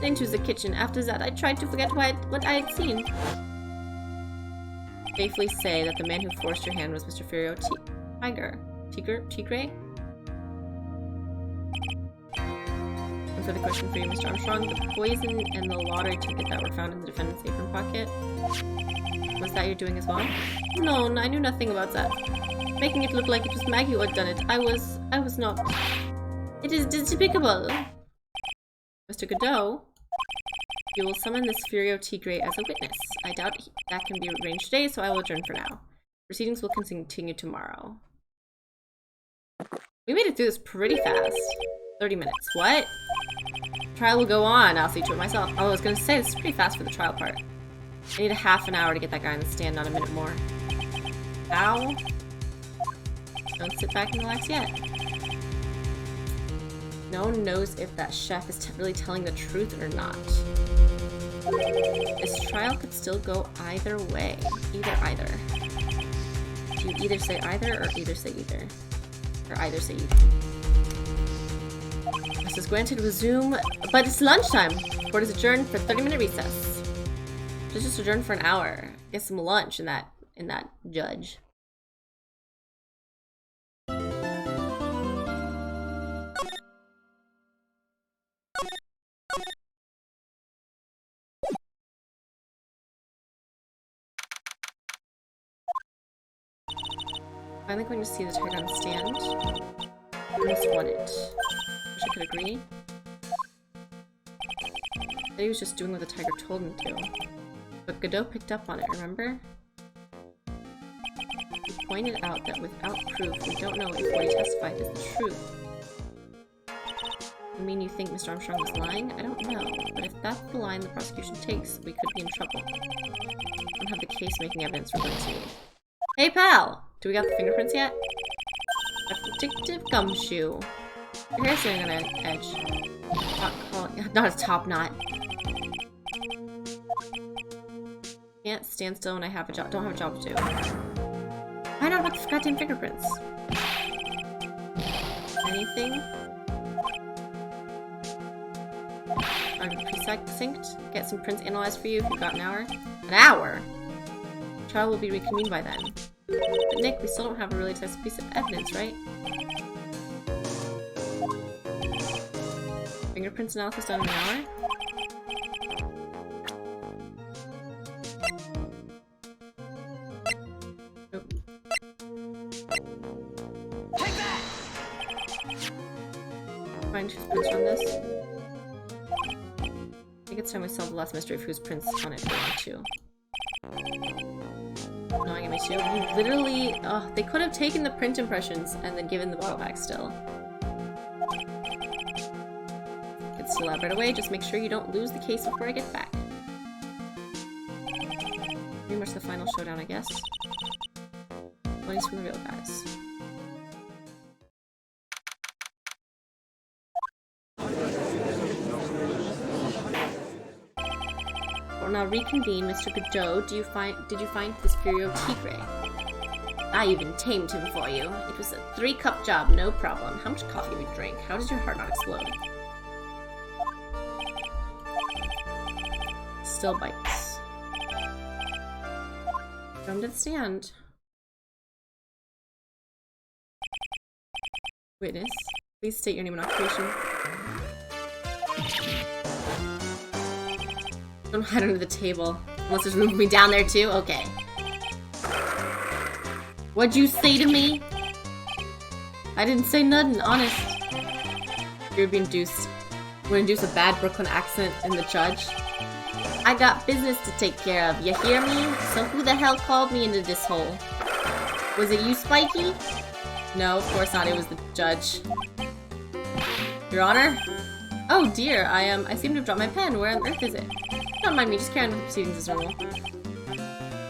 then into the kitchen. After that, I tried to forget what I had seen. Safely say that the man who forced your hand was Mr. Furio Tigre? And for the question for you, Mr. Armstrong, the poison and the lottery ticket that were found in the defendant's apron pocket, was that your doing as well? No, I knew nothing about that. Making it look like it was Maggie who had done it. I was not. It is despicable. Mr. Godot, you will summon this Furio Tigre as a witness. I doubt that can be arranged today, so I will adjourn for now. Proceedings will continue tomorrow. We made it through this pretty fast. 30 minutes. What? Trial will go on. I'll see to it myself. Oh, I was gonna say, this is pretty fast for the trial part. I need a half an hour to get that guy on the stand, not a minute more. Ow. Don't sit back and relax yet. No one knows if that chef is really telling the truth or not. This trial could still go either way. Either. Do you either say either or either say either? Or either say either. This is granted, resume, but it's lunchtime. Court is adjourned for 30-minute recess. Just adjourned for an hour. Get some lunch in that judge. Finally going to see the tiger on the stand. Almost won it. Wish I could agree. But he was just doing what the tiger told him to. But Godot picked up on it, remember? He pointed out that without proof, we don't know if what he testified is the truth. You mean you think Mr. Armstrong was lying? I don't know, but if that's the line the prosecution takes, we could be in trouble. We don't have the case making evidence we're going to need. Hey pal! Do we got the fingerprints yet? A detective gumshoe. Your hair's sitting on an edge. Not a top knot. Can't stand still when I have a job. Don't have a job to do. Find out about the goddamn fingerprints. Anything? Are precinct? Get some prints analyzed for you if you've got an hour. An hour? Trial will be reconvened by then. But Nick, we still don't have a really test piece of evidence, right? Fingerprints analysis done in an hour? Take that! Find whose prints are on this. I think it's time we solve the last mystery of whose prints on it belong to. No, I miss you. You literally, they could have taken the print impressions and then given the bottle back still. It's still out right away, just make sure you don't lose the case before I get back. Pretty much the final showdown, I guess. Money's from the real guys. We'll now reconvene, Mr. Godot. Did you find this Furio Tigre? I even tamed him for you. It was a 3-cup job, no problem. How much coffee we drink? How does your heart not explode? Still bites. Come to the stand. Witness, please state your name and occupation. Don't hide under the table. Unless there's room for me down there too? Okay. What'd you say to me? I didn't say nothing, honest. You're being induced. We're gonna induce a bad Brooklyn accent in the judge. I got business to take care of, you hear me? So who the hell called me into this hole? Was it you, Spiky? No, of course not, it was the judge. Your Honor? Oh dear, I seem to have dropped my pen. Where on earth is it? Don't mind me, just carry on with the proceedings as normal.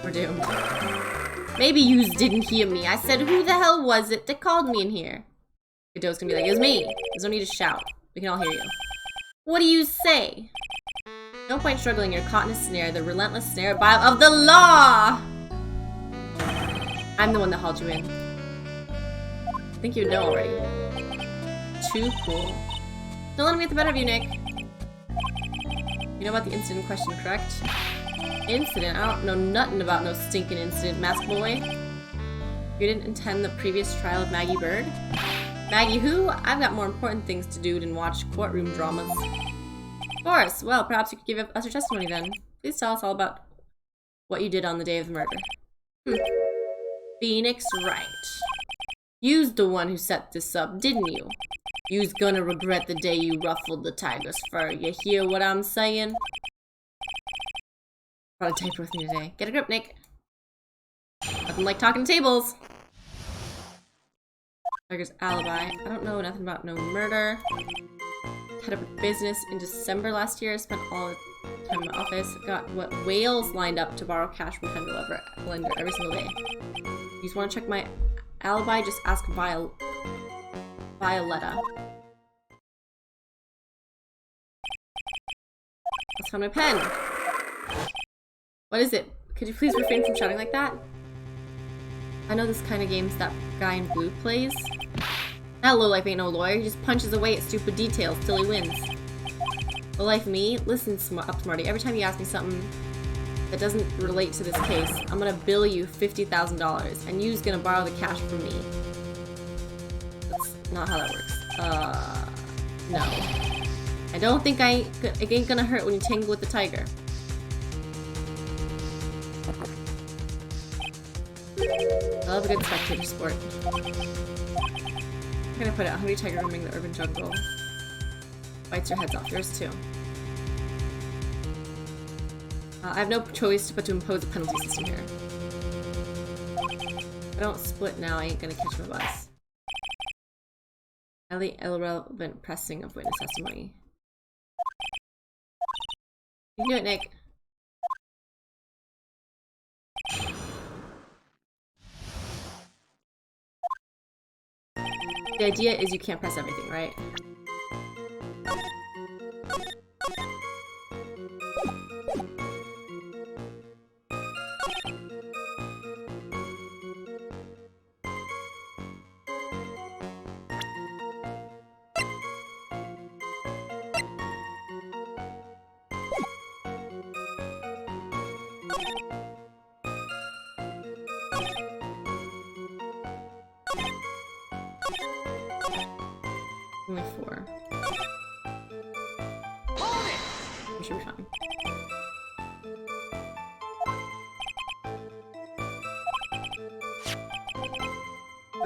We're doomed. Maybe yous didn't hear me. I said, who the hell was it that called me in here? Godot's gonna be like, it was me. There's no need to shout. We can all hear you. What do you say? No point struggling, you're caught in a snare, the relentless snare of the law! I'm the one that hauled you in. I think you would know already. Too cool. Don't let me get the better of you, Nick. You know about the incident in question, correct? Incident? I don't know nothing about no stinking incident, mask boy. You didn't attend the previous trial of Maggie Bird? Maggie who? I've got more important things to do than watch courtroom dramas. Of course. Well, perhaps you could give us your testimony then. Please tell us all about what you did on the day of the murder. Phoenix Wright. You's the one who set this up, didn't you? You's gonna regret the day you ruffled the tiger's fur. You hear what I'm saying? Brought a taper with me today. Get a grip, Nick. Nothing like talking to tables. Tiger's alibi. I don't know nothing about no murder. Head up a business in December last year. Spent all the time in my office. Got what whales lined up to borrow cash from Kendall lender every single day. You just want to check my alibi? Just ask Violetta. Let's find my pen. What is it? Could you please refrain from shouting like that? I know this kind of games that guy in blue plays. That lowlife ain't no lawyer. He just punches away at stupid details till he wins. Lowlife me? Listen up, Smarty. Every time you ask me something that doesn't relate to this case, I'm gonna bill you $50,000, and you's gonna borrow the cash from me. That's not how that works. No. I don't think it ain't gonna hurt when you tangle with the tiger. I love a good spectator sport. I'm gonna put it, hungry tiger roaming the urban jungle. Bites your heads off. Yours too. I have no choice but to impose a penalty system here. If I don't split now, I ain't gonna catch my bus. Highly irrelevant pressing of witness testimony. You can do it, Nick. The idea is you can't press everything, right? Only 4. We should be fine.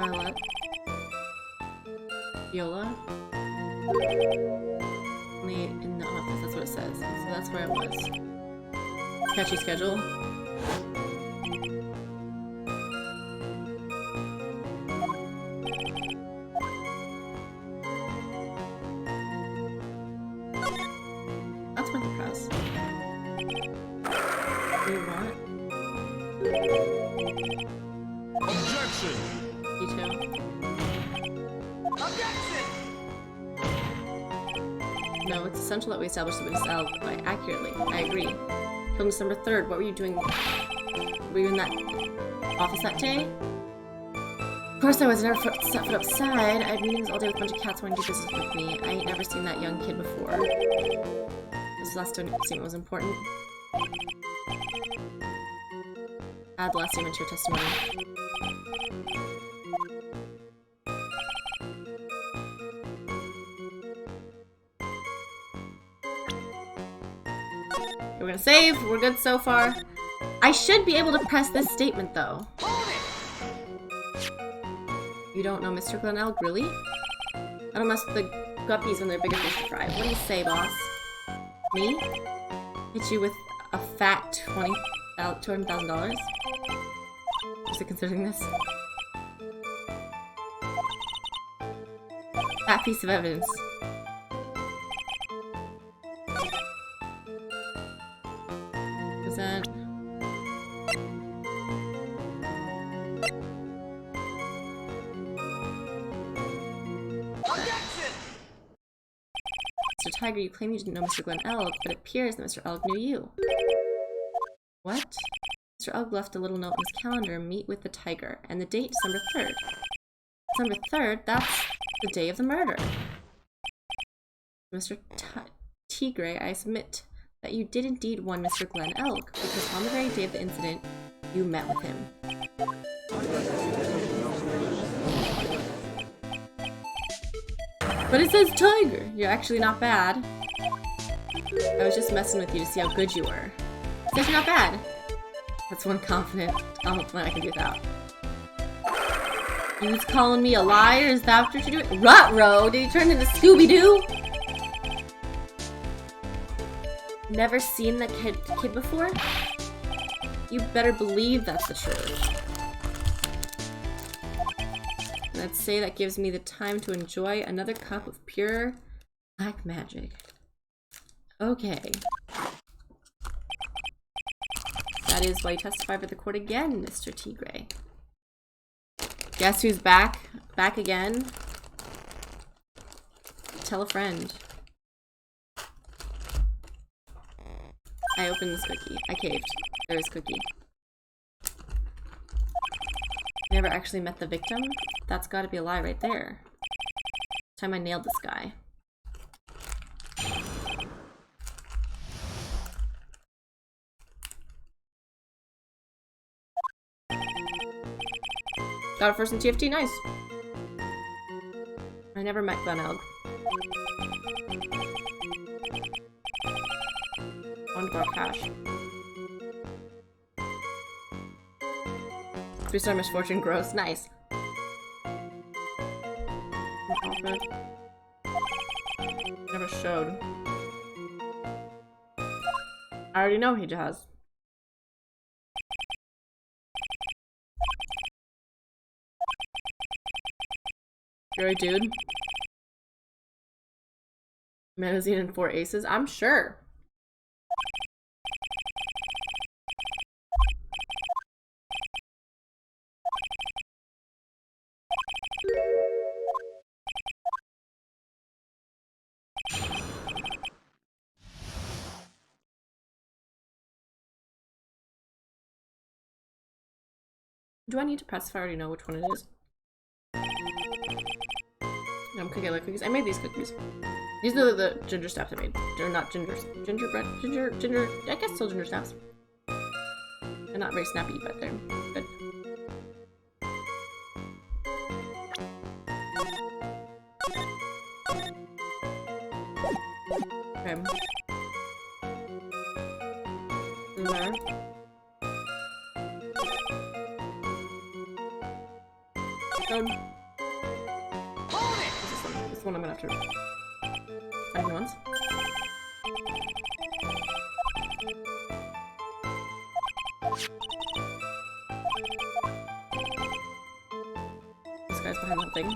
Violet. Viola. Only in the office, that's what it says. So that's where I was. Catchy schedule. That's worth the press. What do you want? Objection! Detail. Objection! No, it's essential that we establish the witness alibi accurately. I agree. Killed December 3rd. What were you doing? Were you in that office that day? Of course I was. Never set foot outside. I had meetings all day with a bunch of cats wanting to do business with me. I ain't never seen that young kid before. This last statement was important. Add the last statement to your testimony. We're gonna save. We're good so far. I should be able to press this statement though. You don't know Mr. Glen Elk, really? I don't mess with the guppies when they're bigger fish to fry. What do you say, boss? Me? Hit you with a fat $200,000? Is it considering this? That piece of evidence. Present. Mr. Tiger, you claim you didn't know Mr. Glen Elk, but it appears that Mr. Elk knew you. What? Mr. Elk left a little note in his calendar, meet with the Tiger, and the date, December 3rd. December 3rd? That's the day of the murder. Mr. Tigre, I submit that you did indeed warn Mr. Glen Elk, because on the very day of the incident, you met with him. But it says Tiger! You're actually not bad. I was just messing with you to see how good you were. It says you're not bad. That's one compliment I can do without. You was calling me a liar? Is that what you're doing? Ruh-roh! Did you turn into Scooby-Doo? Never seen that kid before? You better believe that's the truth. Let's say that gives me the time to enjoy another cup of pure black magic. Okay. That is why you testify for the court again, Mr. Tigre. Guess who's back? Back again? Tell a friend. I opened this cookie. I caved. There is cookie. Never actually met the victim? That's gotta be a lie right there. Time I nailed this guy. Got it first in TFT, nice. I never met Glen Elk. $1 cash. 3-star misfortune gross, nice. Never showed. I already know he does. You're a dude. Magazine and 4 aces? I'm sure. Do I need to press if I already know which one it is? I'm cookie. I like cookies. I made these cookies. These are the ginger snaps I made. They're not gingerbread. Ginger. I guess still ginger snaps. They're not very snappy, but they're good. Okay. This one I'm gonna have to find new ones. This guy's behind that thing.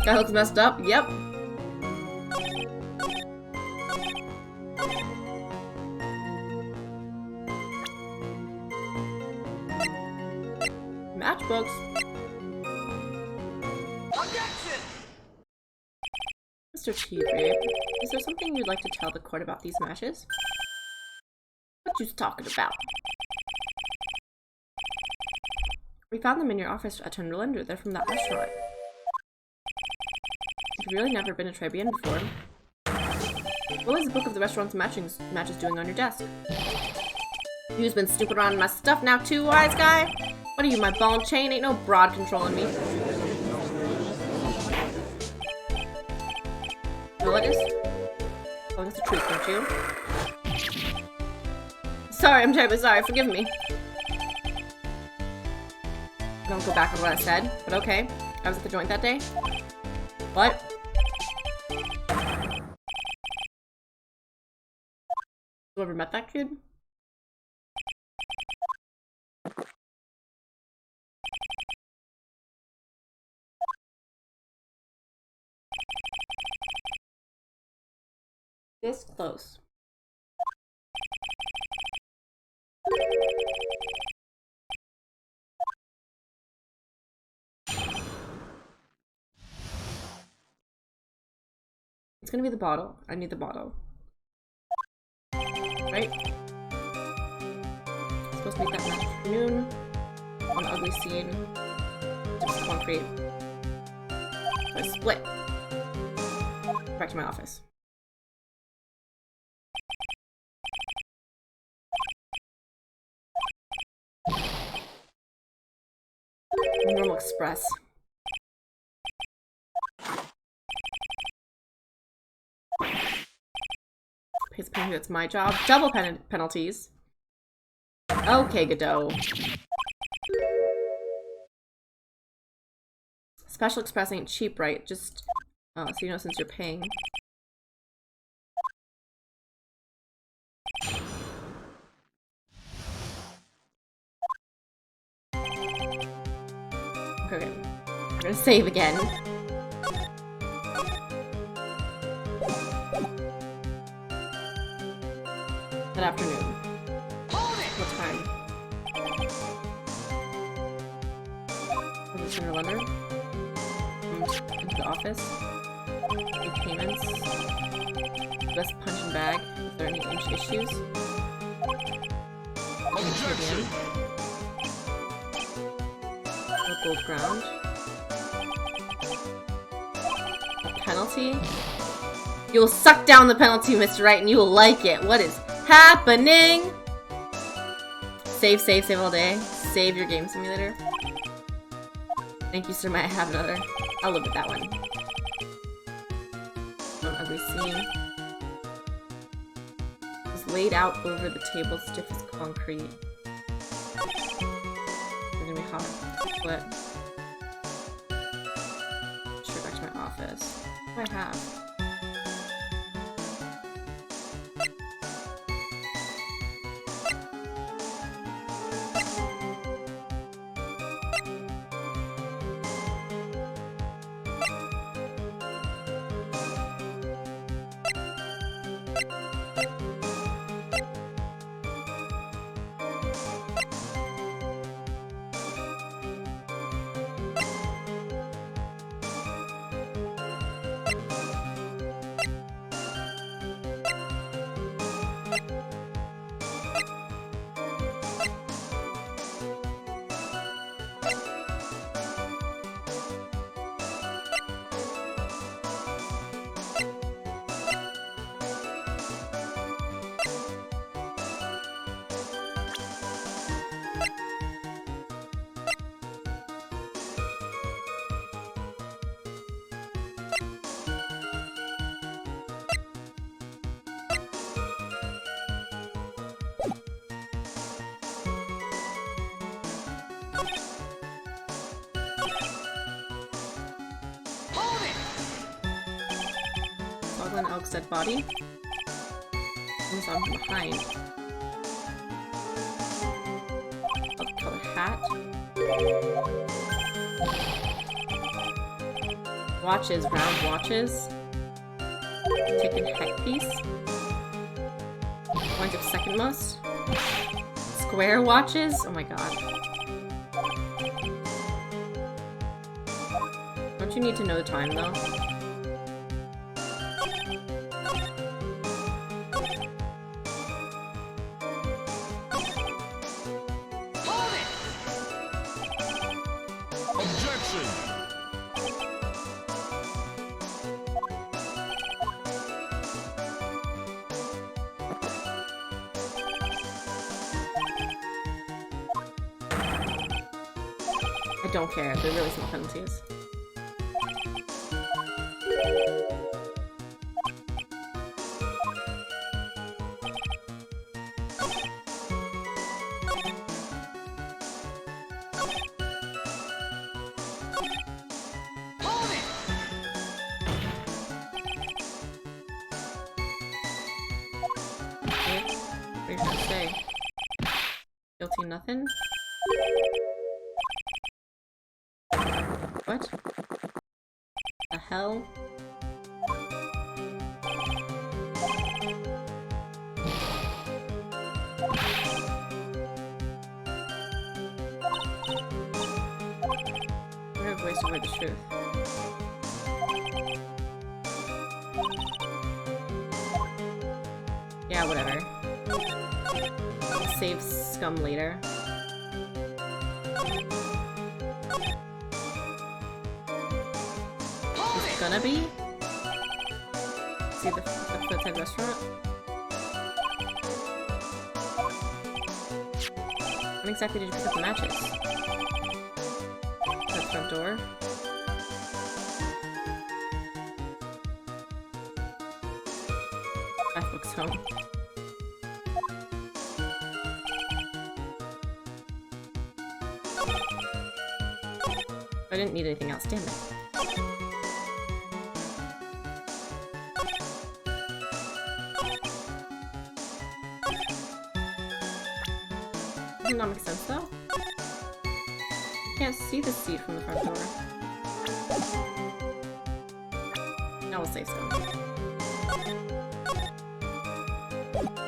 Guy looks messed up. Yep. Matchbooks. Mr. T-Grape, is there something you'd like to tell the court about these matches? What you talking about? We found them in your office at Tribulations. They're from that restaurant. You've really never been a Tribune before. What was the book of the restaurant's matches doing on your desk? You've been snooping around in my stuff now too, wise guy? What are you, my ball and chain? Ain't no broad controlling me. Well, it is. Oh, that's the truth, don't you? Sorry, I'm terribly sorry. Forgive me. I don't go back on what I said, but okay. I was at the joint that day. What? You ever met that kid? This close. It's gonna be the bottle. I need the bottle. Right? Supposed to make that match afternoon. On the ugly scene. Just concrete. I split. Back to my office. Normal Express. Pays a penalty, that's my job. Double penalties. Okay, Godot. Special Express ain't cheap, right? Just, oh, so you know since you're paying. Okay, we're gonna save again. That afternoon. What time? Was it sooner lender? Into the office. Make payments. Best punch and bag. Is there any issues? Objection. Gold ground. A penalty? You'll suck down the penalty, Mr. Wright, and you will like it. What is happening? Save, save, save all day. Save your game simulator. Thank you, sir. Might I have another? I'll live with that one. One ugly scene. It's laid out over the table, stiff as concrete. They're gonna be hot. Split. Straight back to my office. What do I have? Glen Elk's dead body. Someone saw him from behind. Colored hat. Watches, round watches. Taken heck piece. Point of second most. Square watches? Oh my god. Don't you need to know the time though? Hold it! Objection! I don't care. They're really small penalties. Hold it! Okay. What are you trying to say? Guilty nothing? What? The hell? I have ways to avoid the truth. Yeah, whatever. Save scum later. It's gonna be? See the outside restaurant? When exactly did you pick up the matches? That front door? Beth looks home. I didn't need anything else, damn it. Doesn't that make sense though? You can't see the seat from the front door. Now we'll save some.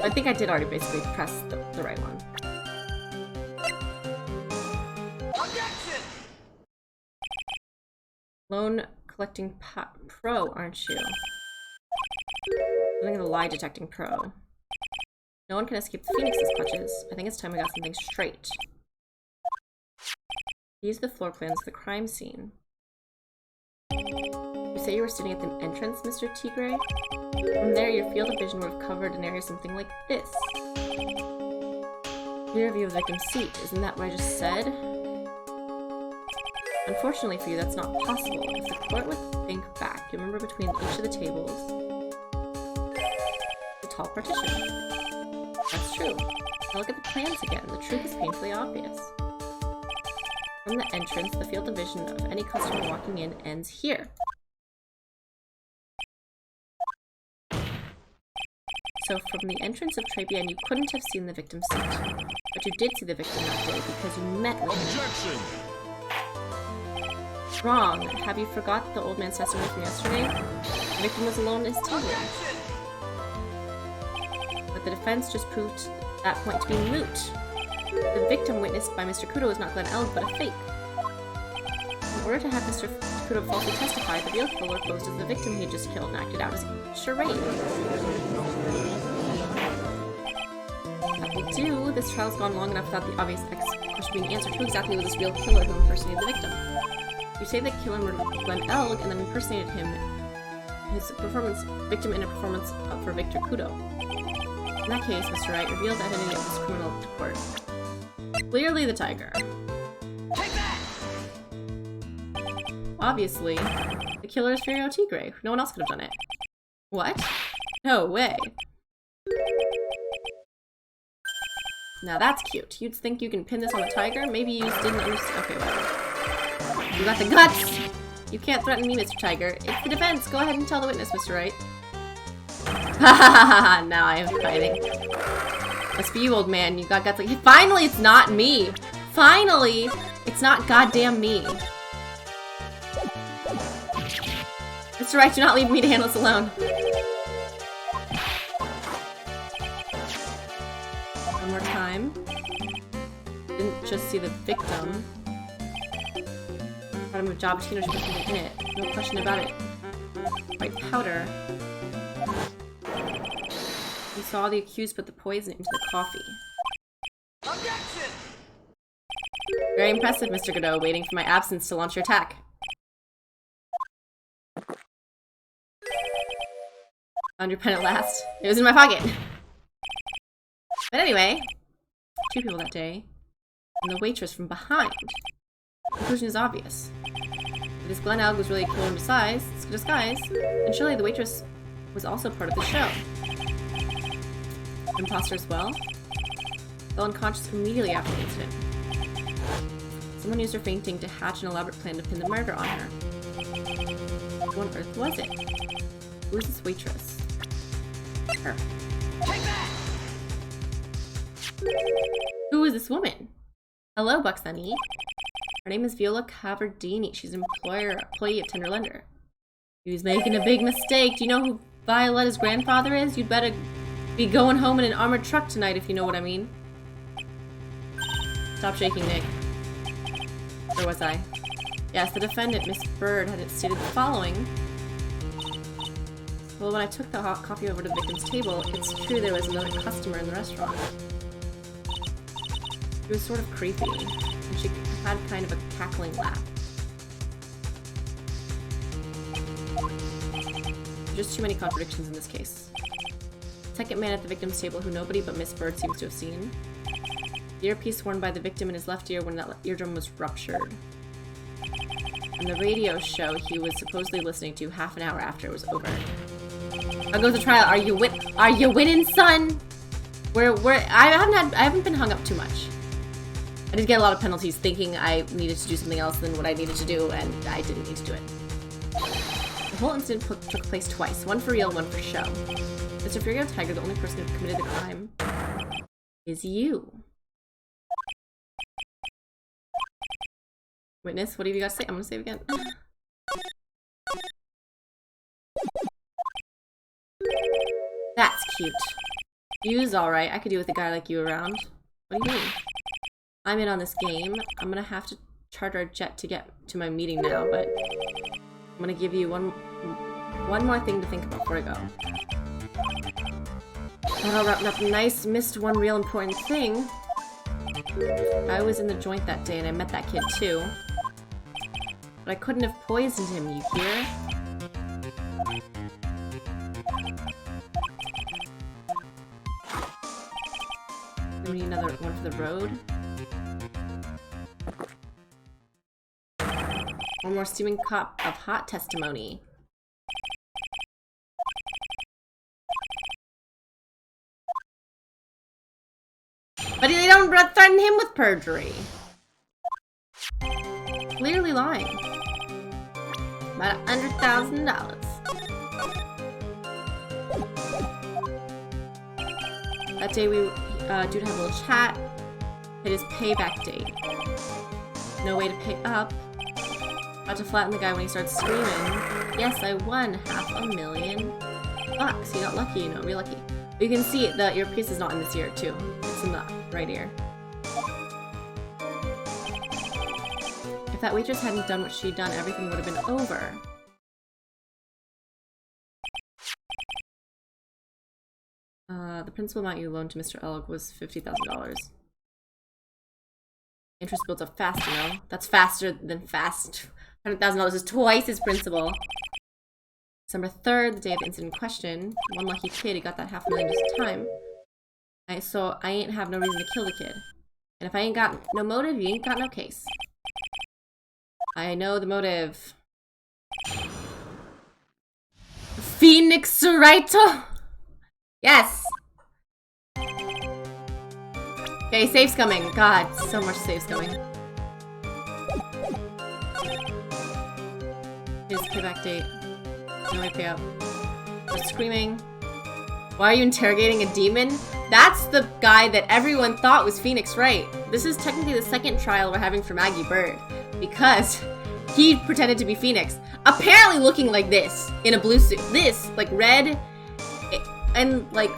I think I did already basically press the right one. Objection! Loan collecting pro, aren't you? Something of the lie detecting pro. No one can escape the Phoenix's clutches. I think it's time we got something straight. Use the floor plans of the crime scene. You say you were sitting at the entrance, Mr. Tigray? From there, your field of vision would have covered an area something like this. Rear view of the victim's seat. Isn't that what I just said? Unfortunately for you, that's not possible. If the court would think back, you remember between each of the tables, the tall partition. That's true. Now look at the plans again. The truth is painfully obvious. From the entrance, the field of vision of any customer walking in ends here. So from the entrance of Tribulations, you couldn't have seen the victim's seat. But you did see the victim that day because you met with him. Objection! Wrong. Have you forgot the old man's testimony from yesterday? The victim was alone in his tea room. But the defense just proved that point to be moot. The victim witnessed by Mr. Kudo was not Glen Elg, but a fake. In order to have Mr. Kudo falsely testify, the real killer posed as the victim he had just killed and acted out as a charade. That will do. This trial's gone long enough without the obvious question being answered. Who exactly was this real killer who impersonated the victim? You say that killer murdered Glen Elg and then impersonated him, victim in a performance for Victor Kudo. In that case, Mr. Wright revealed the identity of this criminal to court. Clearly the tiger. Take that! Obviously, the killer is Furio Tigray. No one else could have done it. What? No way. Now that's cute. You'd think you can pin this on the tiger? Maybe you didn't understand. Okay, whatever. You got the guts! You can't threaten me, Mr. Tiger. It's the defense. Go ahead and tell the witness, Mr. Wright. Now I am fighting. Must be you, old man. You got guts like. Finally, it's not me. Finally, it's not goddamn me. Mr. Wright, do not leave me to handle this alone. One more time. Didn't just see the victim. Brought him a job, teenage victim in it. No question about it. White powder. We saw the accused put the poison into the coffee. Objection! Very impressive, Mr. Godot, waiting for my absence to launch your attack. Found your pen at last. It was in my pocket. But anyway, 2 people that day, and the waitress from behind. The conclusion is obvious. This Glen Elg was really cool in disguise, and surely the waitress was also part of the show. Imposter as well? Fell unconscious immediately after the incident. Someone used her fainting to hatch an elaborate plan to pin the murder on her. Who on earth was it? Who is this waitress? Her. Take that! Who is this woman? Hello, Bucksnunny. Her name is Viola Cavardini. She's an employee of Tenderlender. He's making a big mistake. Do you know who Violetta's grandfather is? You'd better be going home in an armored truck tonight, if you know what I mean. Stop shaking, Nick. Where was I? Yes, the defendant, Miss Bird, had stated the following. Well, when I took the hot coffee over to the victim's table, it's true there was another customer in the restaurant. She was sort of creepy, and she had kind of a cackling laugh. Just too many contradictions in this case. Second man at the victim's table who nobody but Miss Bird seems to have seen. The earpiece worn by the victim in his left ear when that eardrum was ruptured. And the radio show he was supposedly listening to half an hour after it was over. How goes the trial? Are you winning, son? I haven't been hung up too much. I did get a lot of penalties thinking I needed to do something else than what I needed to do, and I didn't need to do it. The whole incident took place twice, one for real, one for show. Mr. Furio Tiger, the only person who committed the crime, is you. Witness, what have you got to say? I'm gonna say it again. That's cute. You's alright. I could do with a guy like you around. What do you mean? I'm in on this game. I'm gonna have to charter a jet to get to my meeting now, but I'm gonna give you one more thing to think about before I go. Well, wrapping up nice, missed one real important thing. I was in the joint that day and I met that kid too. But I couldn't have poisoned him, you hear? We need another one for the road. One more steaming cup of hot testimony. But they don't threaten him with perjury. Clearly lying. About $100,000. That day we due to have a little chat. Hit his payback date. No way to pay up. About to flatten the guy when he starts screaming. Yes, I won $500,000. He got lucky, you know, real lucky. But you can see that your piece is not in this ear too. It's in the right ear. If that waitress hadn't done what she'd done, everything would have been over. The principal amount you loaned to Mr. Elg was $50,000. Interest builds up fast, you know? That's faster than fast. $100,000 is twice his principal. December 3rd, the day of the incident in question. One lucky kid, he got that $500,000 just in time. So I ain't have no reason to kill the kid. And if I ain't got no motive, you ain't got no case. I know the motive. Phoenix Wright. Yes! Okay, safe's coming. God, so much safe's coming. His payback date. No way to pay up. We're screaming. Why are you interrogating a demon? That's the guy that everyone thought was Phoenix Wright. This is technically the second trial we're having for Maggie Bird. Because he pretended to be Phoenix. Apparently looking like this, in a blue suit. This, like red, and like...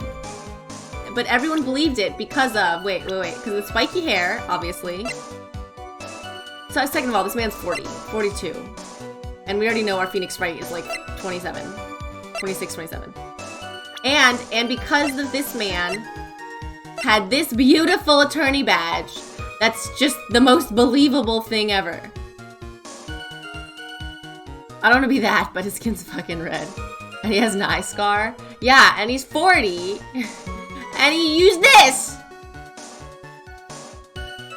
But everyone believed it because of... Wait. Because of the spiky hair, obviously. So second of all, this man's 42. And we already know our Phoenix Wright is like 26, 27. And because of this man had this beautiful attorney badge, that's just the most believable thing ever. I don't want to be that, but his skin's fucking red. And he has an eye scar. Yeah, and he's 40. And he used this!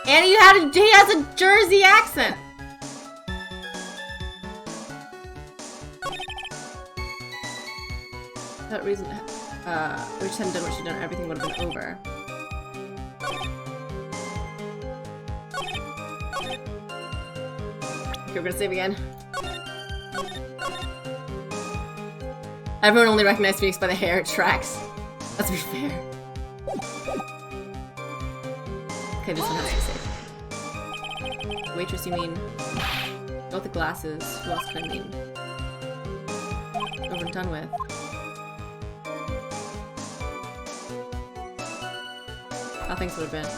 And he has a Jersey accent. That reason, we just hadn't done what she'd done, everything would have been over. Okay, we're gonna save again. Everyone only recognized Phoenix by the hair, it tracks. Let's be fair. Okay, this one has to be safe. Waitress, you mean? Go with the glasses. Who else could I mean? Over and done with. How things would have been.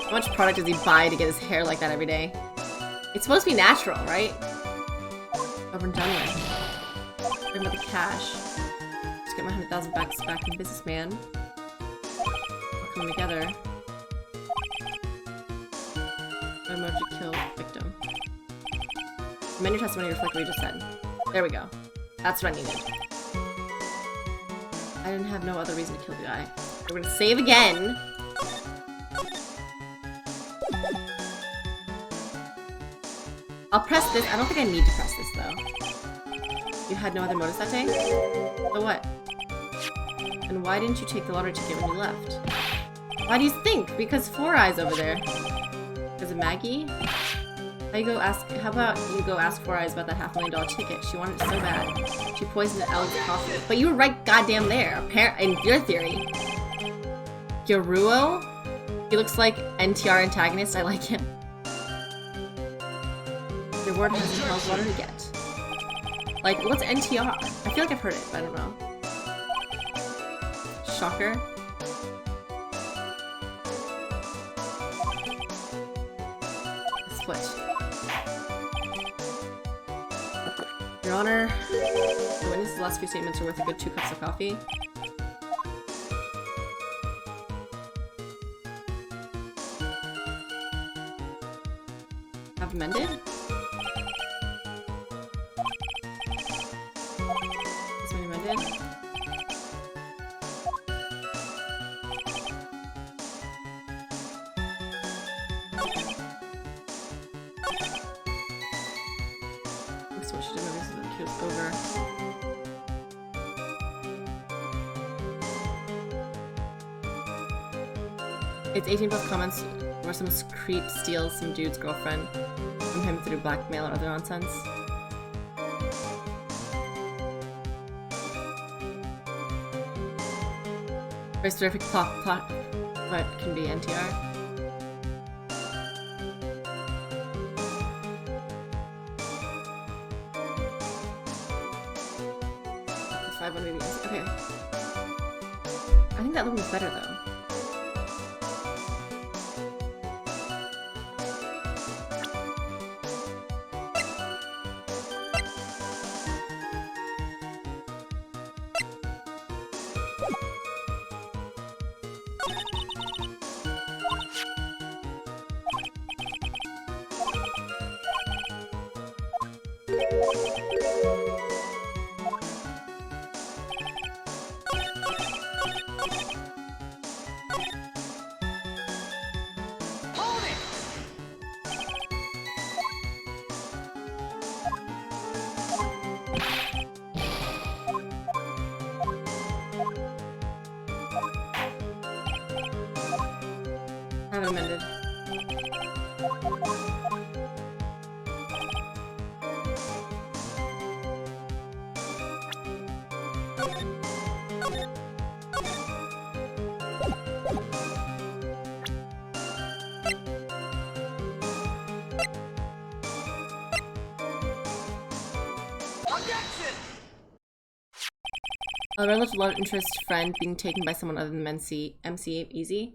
How much product does he buy to get his hair like that every day? It's supposed to be natural, right? Over and done with. Bring about the cash. Just get my 100,000 back in business, man. We'll come together. My motive to kill victim. Amend your testimony to reflect what you just said. There we go. That's what I needed. I didn't have no other reason to kill the guy. We're gonna save again. I'll press this. I don't think I need to press this, though. You had no other motive that day? So what? And why didn't you take the lottery ticket when you left? Why do you think? Because Four Eyes over there. Because of Maggie? How about you go ask Four Eyes about that $500,000 ticket? She wanted it so bad. She poisoned Elle's coffee. But you were right goddamn there. In your theory. Geruo? He looks like NTR antagonist. I like him. Your word has been held. What to get? Like, what's NTR? I feel like I've heard it, but I don't know. Shocker. Split. Your Honor, the witness's last few statements are worth a good 2 cups of coffee. Have amended? This one amended? That's what she did when this was over. It's 18 plus comments where some creep steals some dude's girlfriend from him through blackmail or other nonsense. Very terrific plot, but can be NTR. The 5-1 maybe. Okay. I think that look was better though. Haven't amended. Objection! A relative love interest friend being taken by someone other than MC easy.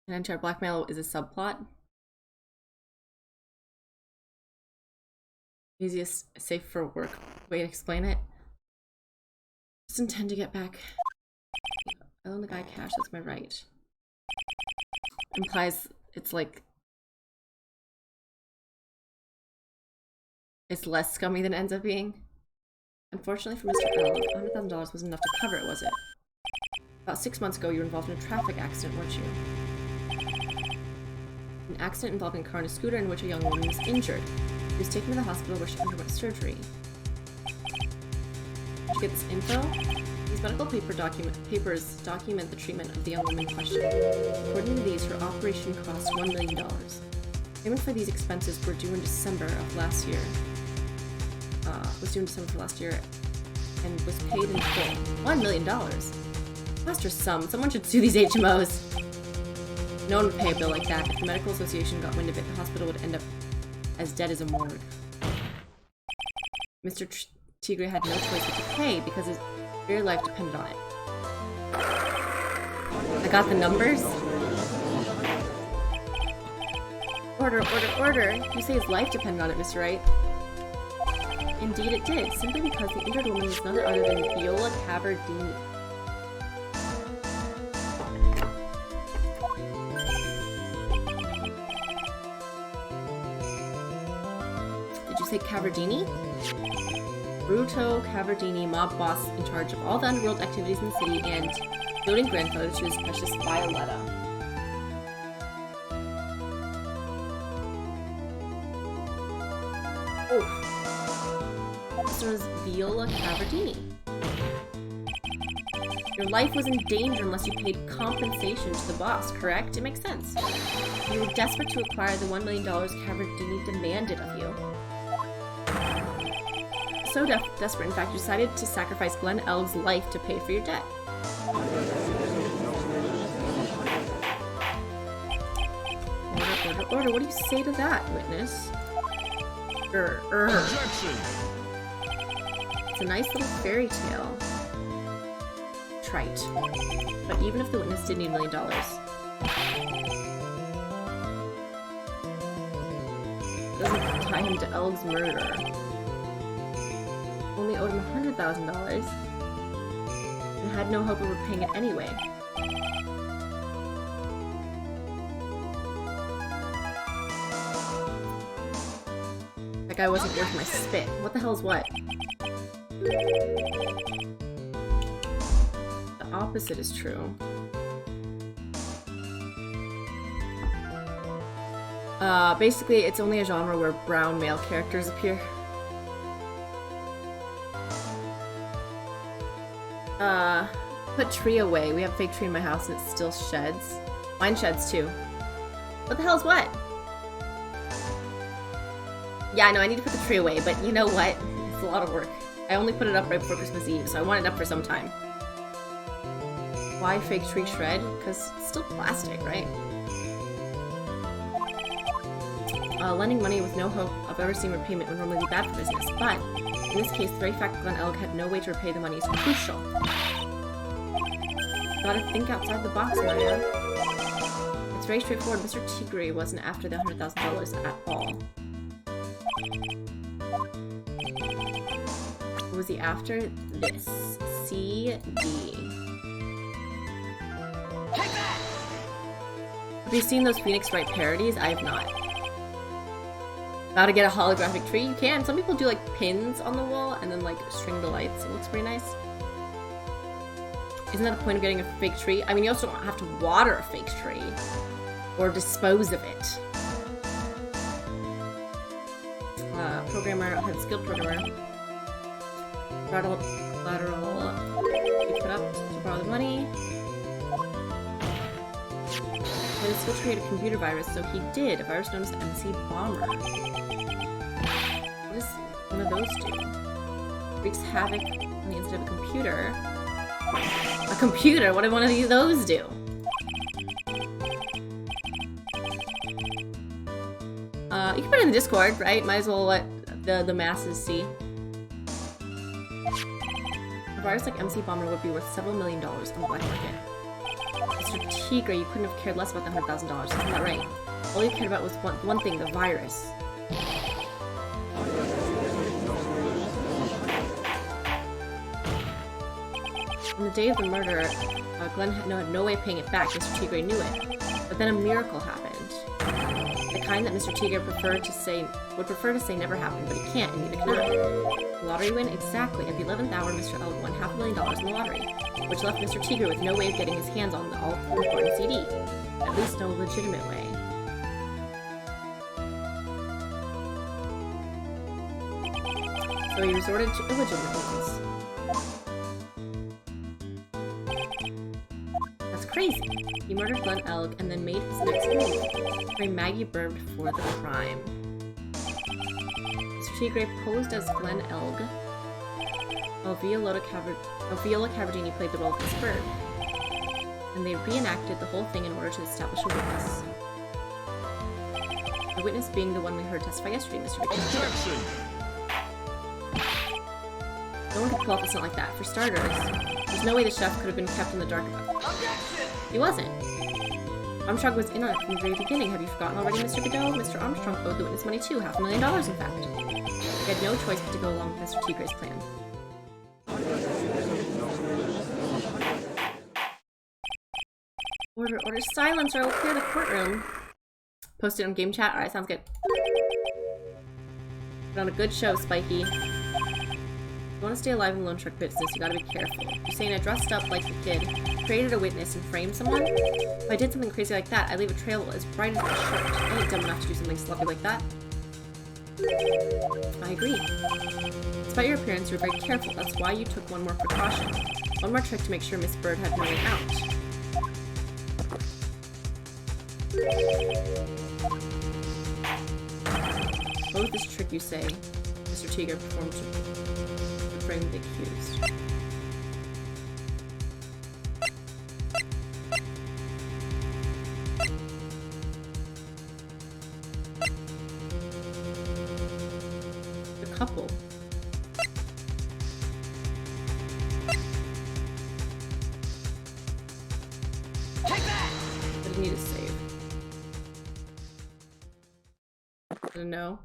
An entire blackmail is a subplot. Easiest safe for work way to explain it. Just intend to get back. I loan the guy cash, that's my right. Implies it's like it's less scummy than it ends up being. Unfortunately for Mr. L, $100,000 wasn't enough to cover it, was it? About 6 months ago, you were involved in a traffic accident, weren't you? An accident involving a car and a scooter in which a young woman was injured. She was taken to the hospital where she underwent surgery. Did you get this info? These medical papers document the treatment of the young woman in question. According to these, her operation cost $1 million. Payment for these expenses were due in December of last year. And was paid in full. $1 million? Master sum. Someone should sue these HMOs. No one would pay a bill like that. If the medical association got wind of it, the hospital would end up as dead as a morgue. Mr. Tigre had no choice but to pay because his very life depended on it. I got the numbers. Order, order, order. You say his life depended on it, Mr. Wright. Indeed it did, simply because the injured woman was none other than Viola Cavardini. Did you say Cavardini? Bruto Cavardini, mob boss in charge of all the underworld activities in the city and doting grandfather to his precious Violetta. Oof. This was Viola Cavardini. Your life was in danger unless you paid compensation to the boss, correct? It makes sense. You were desperate to acquire the $1 million Cavardini demanded of you. So desperate, in fact, you decided to sacrifice Glenn Elg's life to pay for your debt. Order, order, order. What do you say to that, witness? Objection! It's a nice little fairy tale. Trite. But even if the witness did need $1 million, it doesn't tie him to Elg's murder. Only owed him $100,000 and had no hope of repaying it anyway. That guy wasn't worth my spit. What the hell is what? The opposite is true. Basically, it's only a genre where brown male characters appear. Put tree away. We have a fake tree in my house and it still sheds. Mine sheds too. What the hell is what? Yeah, I know I need to put the tree away, but you know what? It's a lot of work. I only put it up right before Christmas Eve, so I want it up for some time. Why fake tree shred? Because it's still plastic, right? Lending money with no hope of ever seeing repayment would normally be bad for business, but in this case, the very fact that Glenn Elg had no way to repay the money is crucial. Gotta think outside the box, Maria. It's very straightforward. Mr. Tigre wasn't after the $100,000 at all. What was he after? This. CD. Have you seen those Phoenix Wright parodies? I have not. How to get a holographic tree? You can. Some people do like pins on the wall and then like string the lights. It looks pretty nice. Isn't that the point of getting a fake tree? I mean, you also don't have to water a fake tree or dispose of it. Programmer, head skilled programmer. Lateral, you put up to borrow the money. But it still created a computer virus, so he did. A virus known as MC Bomber. What does one of those do? Wreaks havoc on the inside of a computer. A computer? What do one of those do? You can put it in the Discord, right? Might as well let the masses see. A virus like MC Bomber would be worth several $1 million on the black market. Mr. Tigre, you couldn't have cared less about the $100,000. Isn't that right? All you cared about was one thing, the virus. On the day of the murder, Glenn had no way of paying it back. Mr. Tigre knew it. But then a miracle happened. The kind that Mr. Tigre would prefer to say never happened, but he can't, and neither can I. The lottery win? Exactly. At the 11th hour, Mr. Elg won $500,000 in the lottery, which left Mr. Tigre with no way of getting his hands on the all-important CD. At least no legitimate way. So he resorted to illegitimate means. That's crazy. He murdered Glenn Elg and then made his next move, frame Maggie Bird for the crime. Mr. Tigre posed as Glenn Elg, while Viola Cavardini played the role of Miss Bird. And they reenacted the whole thing in order to establish a witness. The witness being the one we heard testify yesterday, Mr. Objection! No one could pull off a stunt like that. For starters, there's no way the chef could have been kept in the dark about it. Objection! He wasn't. Armstrong was in on it from the very beginning. Have you forgotten already, Mr. Godot? Mr. Armstrong owed the witness money too. $500,000, in fact. He had no choice but to go along with Mr. Tigre's plan. Order silence or I will clear the courtroom. Post it on game chat. Alright, sounds good. Put on a good show, Spiky. If you want to stay alive in the loan shark business, you gotta be careful. You're saying I dressed up like the kid, created a witness, and framed someone? If I did something crazy like that, I'd leave a trail as bright as a shirt. I ain't dumb enough to do something sloppy like that. I agree. Despite your appearance, you were very careful. That's why you took one more precaution. One more trick to make sure Miss Bird had no way out. What was this trick you say Mr. Tigre performed to frame the accused? The couple. Take that! What do you need to save? I don't know.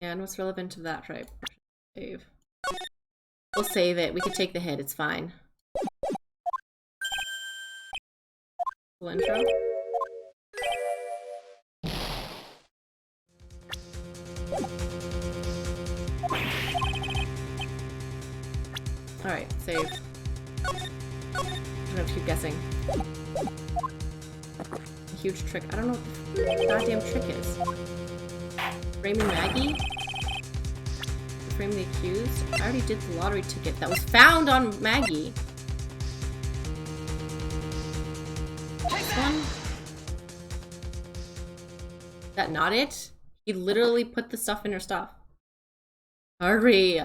And what's relevant to that, right? Save. We'll save it. We could take the hit. It's fine. Full intro. Alright, save. I don't have to keep guessing. A huge trick. I don't know what the goddamn trick is. Framing Maggie? Frame the accused? I already did the lottery ticket that was found on Maggie. This one? Is that not it? He literally put the stuff in her stuff. Hurry!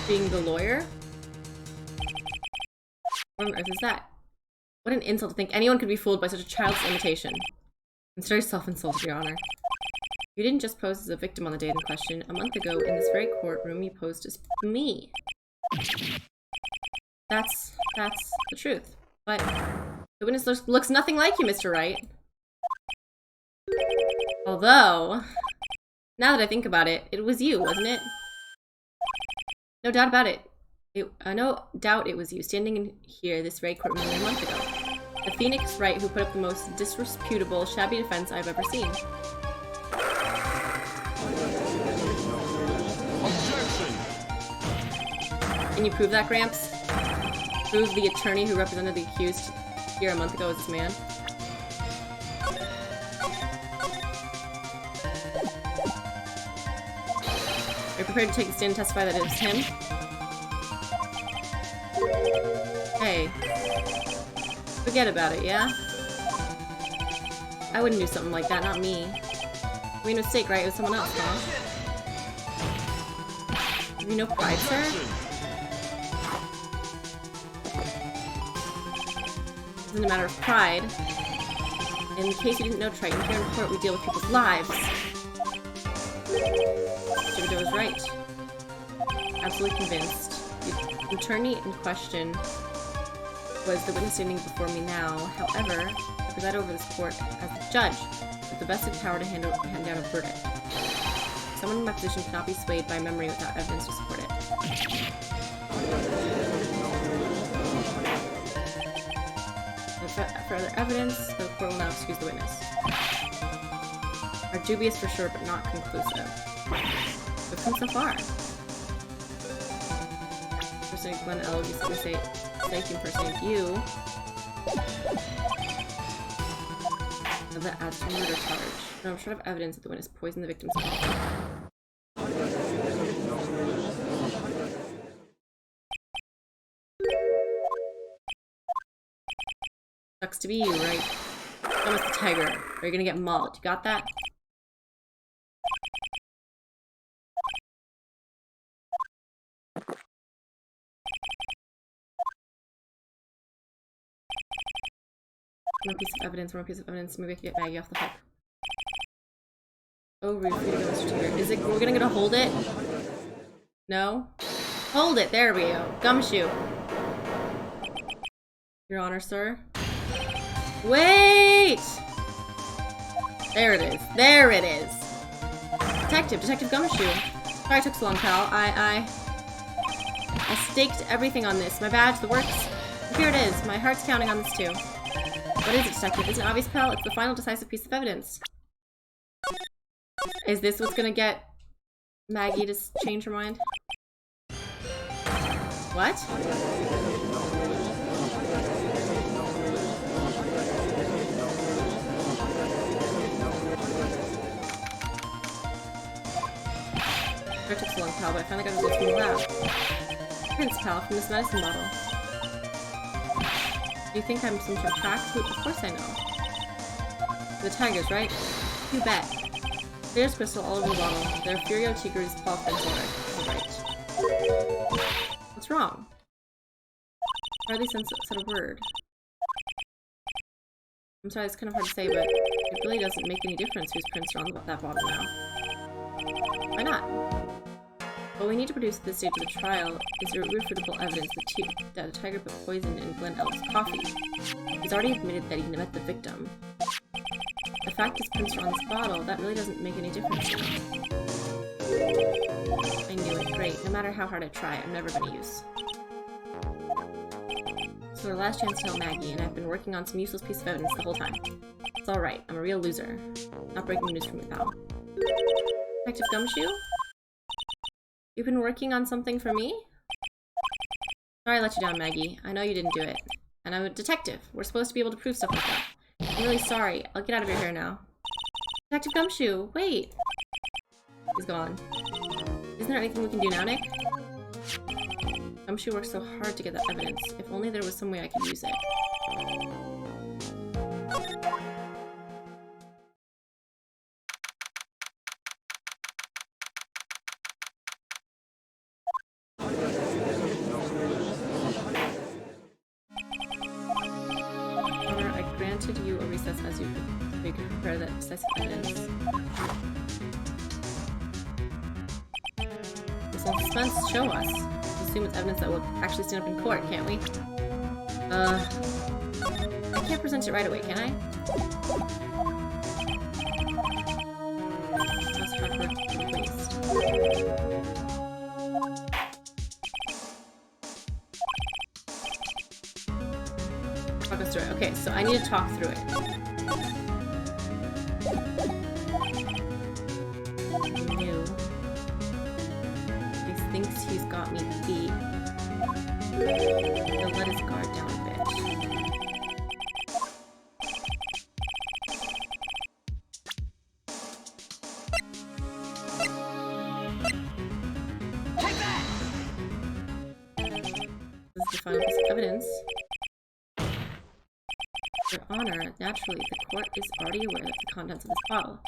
Being the lawyer? What on earth is that? What an insult to think anyone could be fooled by such a child's imitation. Consider yourself insulted, Your Honor. You didn't just pose as a victim on the day in question. A month ago, in this very courtroom, you posed as me. That's the truth. But the witness looks nothing like you, Mr. Wright. Although, now that I think about it, it was you, wasn't it? No doubt about it. No doubt it was you, standing in here this Wright courtroom a month ago. The Phoenix Wright who put up the most disreputable, shabby defense I've ever seen. Objection! Can you prove that, Gramps? Prove the attorney who represented the accused here a month ago was this man? Are you prepared to take the stand and testify that it was him? Hey. Forget about it, yeah? I wouldn't do something like that, not me. You made a mistake, right? It was someone else, huh? Have you no pride, sir? It isn't a matter of pride. In case you didn't know, Triton, here in court we deal with people's lives. Jigga was right. Absolutely convinced. The attorney in question was the witness standing before me now. However, I preside over this court as the judge with the vested power to hand down a verdict. Someone in my position cannot be swayed by memory without evidence to support it. For further evidence, the court will now excuse the witness. Are dubious for sure, but not conclusive. We've come so far. Impersonating Glenn L. You simply say he impersonated you. That adds to murder charge. No, I'm short of evidence that the witness poisoned the victim's body. Sucks to be you, right? Thomas the Tiger. Or you're gonna get mauled. You got that? More piece of evidence, more piece of evidence. Maybe I can get Maggie off the hook. Oh, rude. Free to go, Mr. Tiger. Is it? We're gonna get to hold it? No? Hold it! There we go. Gumshoe. Your Honor, sir. Wait! There it is. There it is. Detective Gumshoe. Sorry it took so long, pal. I staked everything on this. My badge, the works. Here it is. My heart's counting on this too. What is it, detective? Isn't it obvious, pal? It's the final decisive piece of evidence. Is this what's gonna get Maggie to change her mind? What? It took so long, pal, but I finally got results from the lab. Prince, pal, from this medicine bottle. Do you think I'm some sort of hack? Of course I know. The tigers, right? You bet. There's crystal all over the bottle. They're Furio Tigers, Paul Fencer. Right. What's wrong? Hardly said a word. I'm sorry, it's kind of hard to say, but it really doesn't make any difference whose prints are on that bottle now. Why not? What we need to produce at this stage of the trial is irrefutable evidence that a tiger put poison in Glenn Elk's coffee. He's already admitted that he met the victim. The fact his prints are on this bottle, that really doesn't make any difference to me. I knew it. Great. No matter how hard I try, I'm never gonna use. So our last chance to tell Maggie, and I've been working on some useless piece of evidence the whole time. It's alright. I'm a real loser. Not breaking news from me, pal. Detective Gumshoe? You've been working on something for me? Sorry I let you down, Maggie. I know you didn't do it. And I'm a detective. We're supposed to be able to prove stuff like that. I'm really sorry. I'll get out of your hair now. Detective Gumshoe, wait! He's gone. Isn't there anything we can do now, Nick? Gumshoe worked so hard to get that evidence. If only there was some way I could use it. I granted you a recess as you could prepare that decisive evidence. This all suspense, show us. Assume it's evidence that will actually stand up in court, can't we? I can't present it right away, can I? Okay, so I need to talk through it. New. He thinks he's got me beat. He'll let his guard down a bit. Take that! This is the final piece of evidence. Your Honor, naturally, the court is already aware of the contents of this bottle.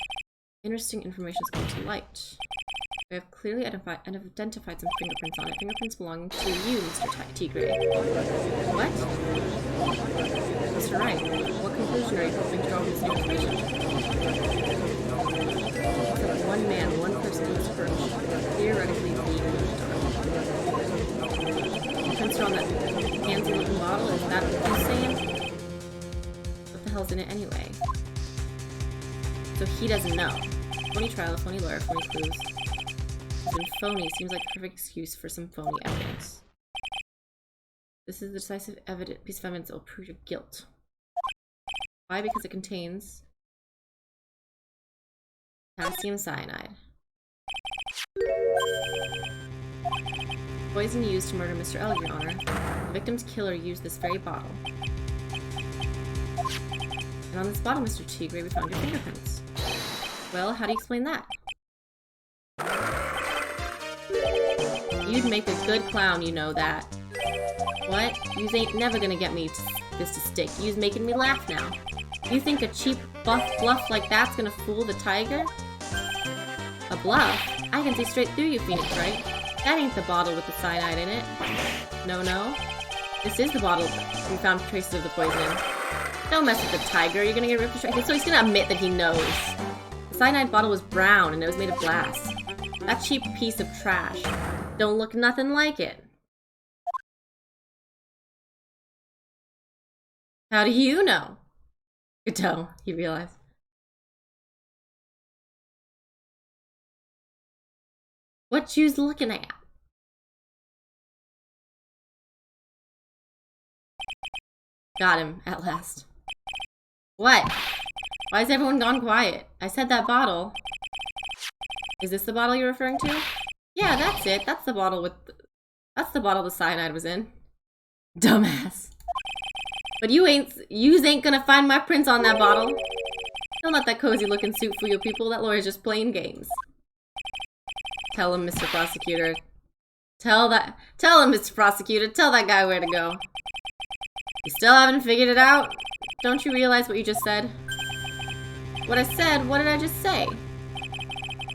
Interesting information is coming to light. We have clearly identified some fingerprints on it. Fingerprints belonging to you, Mr. Tigre. What? Mr. Wright, what conclusion are you hoping to draw from this new information? Except one man, one person who was first, theoretically being the prints are on that fancy-looking bottle. Is that what you're saying? What the hell's in it anyway? So he doesn't know. Phony trial, phony lawyer, phony clues. And phony seems like a perfect excuse for some phony evidence. This is the decisive piece of evidence that will prove your guilt. Why? Because it contains potassium cyanide. Poison used to murder Mr. L, Your Honor. The victim's killer used this very bottle. And on this bottle, Mr. Tigre, we found your fingerprints. Well, how do you explain that? You'd make a good clown, you know that. What? Yous ain't never gonna get me this to stick. Yous making me laugh now. You think a cheap bluff like that's gonna fool the tiger? A bluff? I can see straight through you, Phoenix, right? That ain't the bottle with the cyanide in it. No. This is the bottle we found traces of the poison in. Don't mess with the tiger, you're gonna get ripped to shreds. So he's gonna admit that he knows. The cyanide bottle was brown and it was made of glass. That cheap piece of trash. Don't look nothing like it. How do you know? Good tell, you realize. What you's looking at? Got him, at last. What? Why has everyone gone quiet? I said that bottle. Is this the bottle you're referring to? Yeah, that's it. That's the bottle the cyanide was in. Dumbass. But yous ain't gonna find my prints on that bottle. Don't let that cozy looking suit fool you people. That lawyer's just playing games. Tell him, Mr. Prosecutor. Tell him, Mr. Prosecutor. Tell that guy where to go. You still haven't figured it out? Don't you realize what you just said? What I said? What did I just say?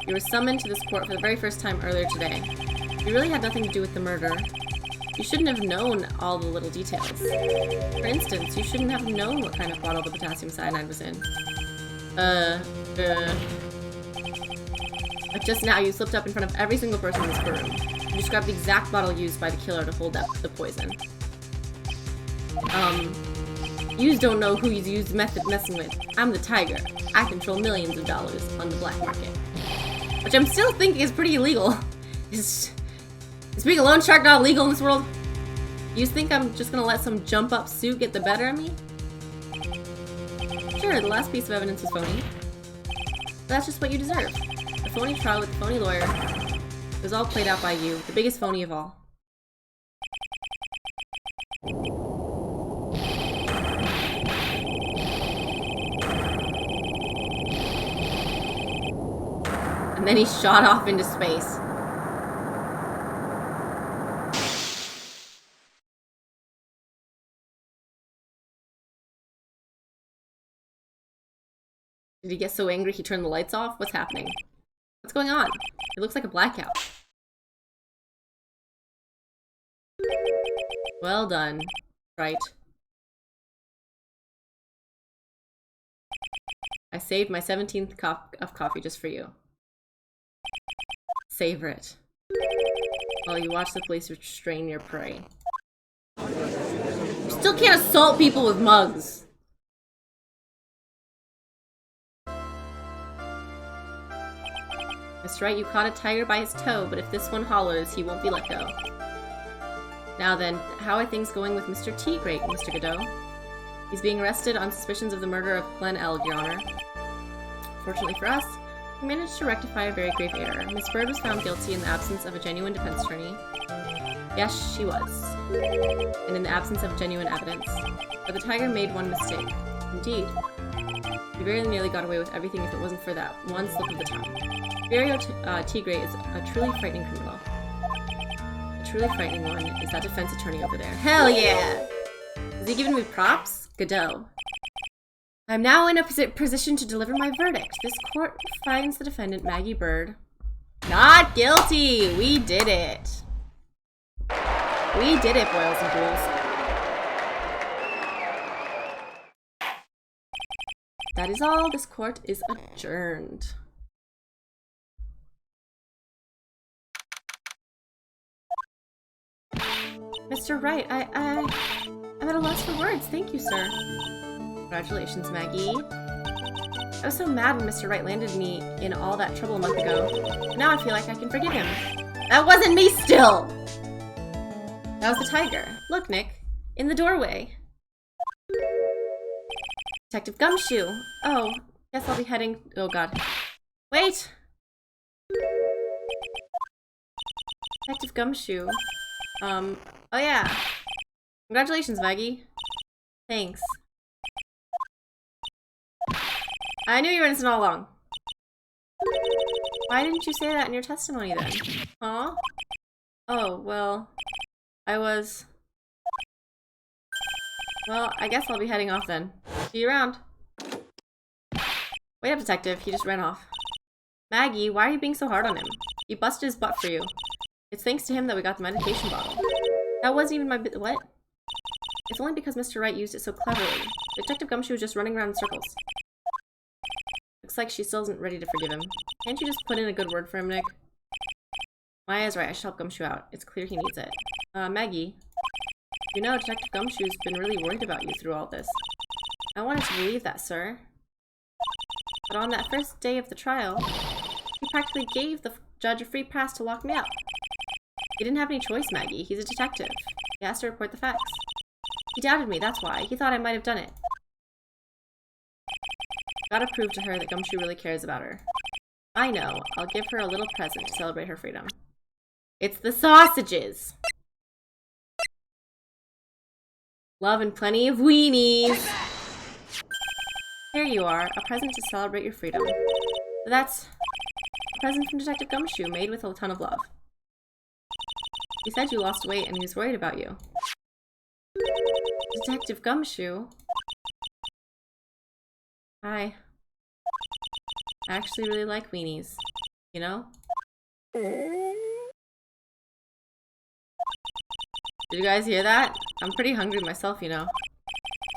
You were summoned to this court for the very first time earlier today. You really had nothing to do with the murder. You shouldn't have known all the little details. For instance, you shouldn't have known what kind of bottle the potassium cyanide was in. But just now, you slipped up in front of every single person in this courtroom. You described the exact bottle used by the killer to hold up the poison. Yous don't know who you's messing with. I'm the tiger. I control millions of dollars on the black market. Which I'm still thinking is pretty illegal. Is being a loan shark not illegal in this world? You think I'm just gonna let some jump up suit get the better of me? Sure, the last piece of evidence was phony. But that's just what you deserve. A phony trial with a phony lawyer. It was all played out by you, the biggest phony of all. And then he shot off into space. Did he get so angry he turned the lights off? What's happening? What's going on? It looks like a blackout. Well done, Wright. I saved my 17th cup of coffee just for you. Savor it. While you watch the police restrain your prey. You still can't assault people with mugs! Mr. Wright, you caught a tiger by his toe, but if this one hollers, he won't be let go. Now then, how are things going with Mr. Tigre, Mr. Godot? He's being arrested on suspicions of the murder of Glenn L., Your Honor. Fortunately for us, we managed to rectify a very grave error. Miss Bird was found guilty in the absence of a genuine defense attorney. Yes, she was. And in the absence of genuine evidence. But the tiger made one mistake. Indeed. We very nearly got away with everything if it wasn't for that one slip of the tongue. Virio Tigre is a truly frightening criminal. A truly frightening one is that defense attorney over there. Hell yeah! Is he giving me props? Godot. I'm now in a position to deliver my verdict. This court finds the defendant, Maggie Bird, not guilty! We did it! We did it, boils and ghouls. That is all. This court is adjourned. Mr. Wright, I'm at a loss for words. Thank you, sir. Congratulations, Maggie. I was so mad when Mr. Wright landed me in all that trouble a month ago. But now I feel like I can forgive him. That wasn't me still! That was the tiger. Look, Nick. In the doorway. Detective Gumshoe. Oh, guess I'll be heading... Oh, God. Wait! Detective Gumshoe. Oh yeah. Congratulations, Maggie. Thanks. I knew you were innocent all along. Why didn't you say that in your testimony then? Huh? Oh, well... I was... Well, I guess I'll be heading off then. See you around. Wait up, detective. He just ran off. Maggie, why are you being so hard on him? He busted his butt for you. It's thanks to him that we got the medication bottle. That wasn't even my what? It's only because Mr. Wright used it so cleverly. Detective Gumshoe was just running around in circles. Looks like she still isn't ready to forgive him. Can't you just put in a good word for him, Nick? Maya's right. I should help Gumshoe out. It's clear he needs it. Maggie. You know, Detective Gumshoe's been really worried about you through all this. I wanted to believe that, sir. But on that first day of the trial, he practically gave the judge a free pass to lock me up. He didn't have any choice, Maggie. He's a detective. He has to report the facts. He doubted me, that's why. He thought I might have done it. Gotta prove to her that Gumshoe really cares about her. I know. I'll give her a little present to celebrate her freedom. It's the sausages! Love and plenty of weenies! Here you are, a present to celebrate your freedom. So that's a present from Detective Gumshoe, made with a ton of love. He said you lost weight and he was worried about you. Detective Gumshoe? Hi. I actually really like weenies. You know? Did you guys hear that? I'm pretty hungry myself, you know.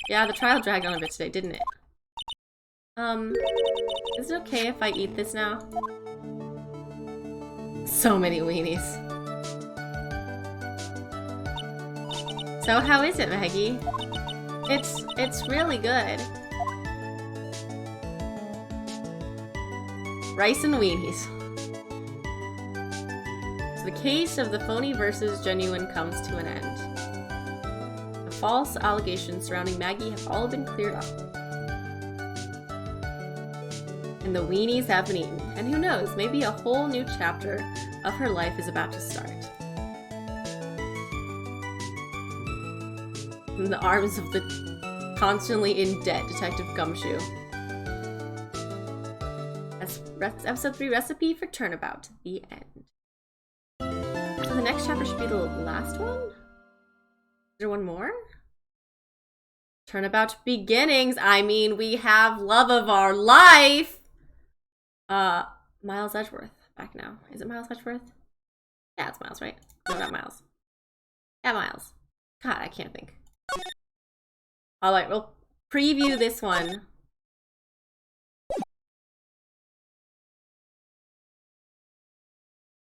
Yeah, the trial dragged on a bit today, didn't it? Is it okay if I eat this now? So many weenies. So how is it, Maggie? It's really good. Rice and weenies. So the case of the phony versus genuine comes to an end. The false allegations surrounding Maggie have all been cleared up. And the weenies have been eaten. And who knows, maybe a whole new chapter of her life is about to start. In the arms of the constantly in debt Detective Gumshoe. That's episode 3, Recipe for Turnabout. The end. So the next chapter should be the last one? Is there one more? Turnabout Beginnings. I mean, we have love of our life. Miles Edgeworth back now. Is it Miles Edgeworth? Yeah, it's Miles, right? No, not Miles. Yeah, Miles. God, I can't think. Alright, we'll preview this one.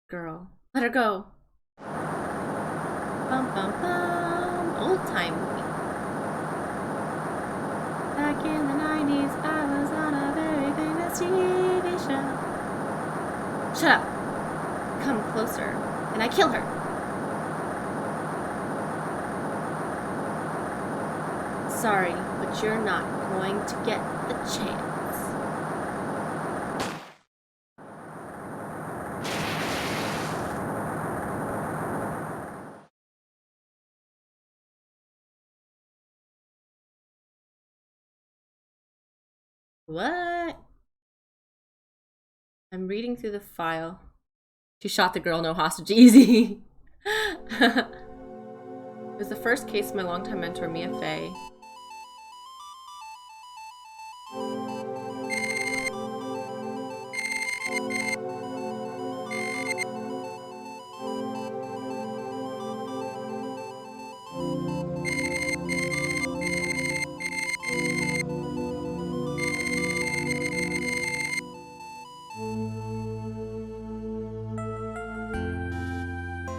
Girl. Let her go. Bum bum bum. Old time movie. Back in the 90s, I was on a very famous TV show. Shut up. Come closer, and I kill her. sorry, but you're not going to get the chance. What? I'm reading through the file. She shot the girl, no hostage, easy. It was the first case of my longtime mentor, Mia Fey.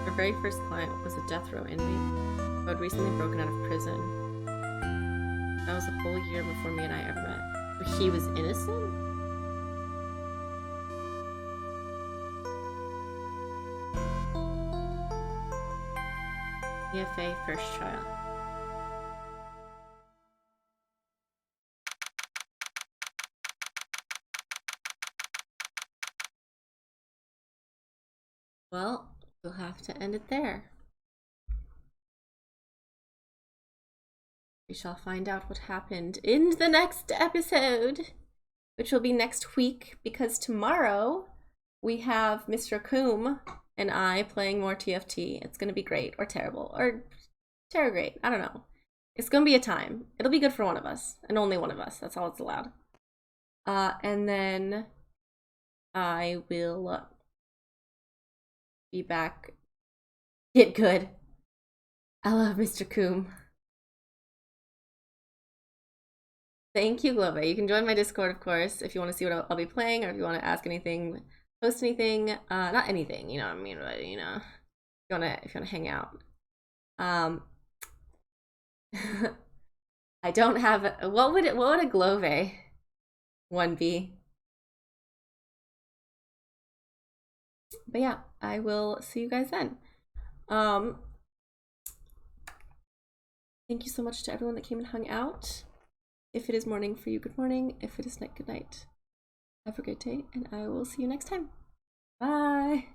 Her very first client was a death row inmate who had recently broken out of prison. That was a whole year before me and I ever met. But he was innocent? Mia Fey, first trial. Well, we'll have to end it there. We shall find out what happened in the next episode, which will be next week, because tomorrow we have Mr. Coombe and I playing more TFT. It's going to be great, or terrible, or terrible great. I don't know. It's going to be a time. It'll be good for one of us, and only one of us. That's all it's allowed. And then I will be back. Get good. I love Mr. Coombe. Thank you, Glove. You can join my Discord, of course, if you want to see what I'll be playing, or if you want to ask anything, post anything. Not anything, you know what I mean, but you know, if you wanna hang out. I don't have what would a Glove one be? But yeah, I will see you guys then. Thank you so much to everyone that came and hung out. If it is morning for you, good morning. If it is night, good night. Have a great day, and I will see you next time. Bye.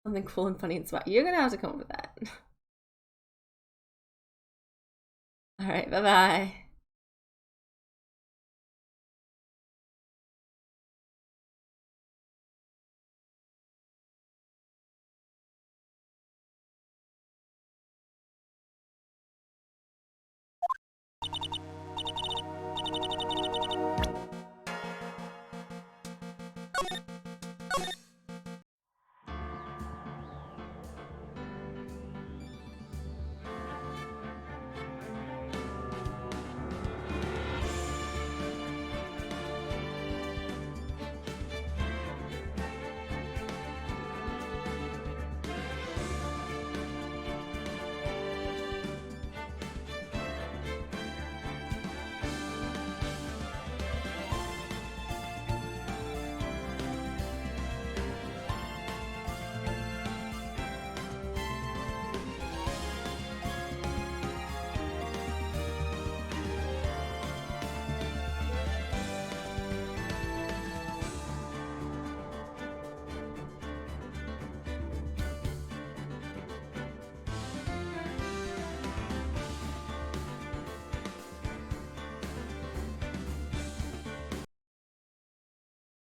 Something cool and funny and smart. You're gonna have to come up with that. All right, bye-bye.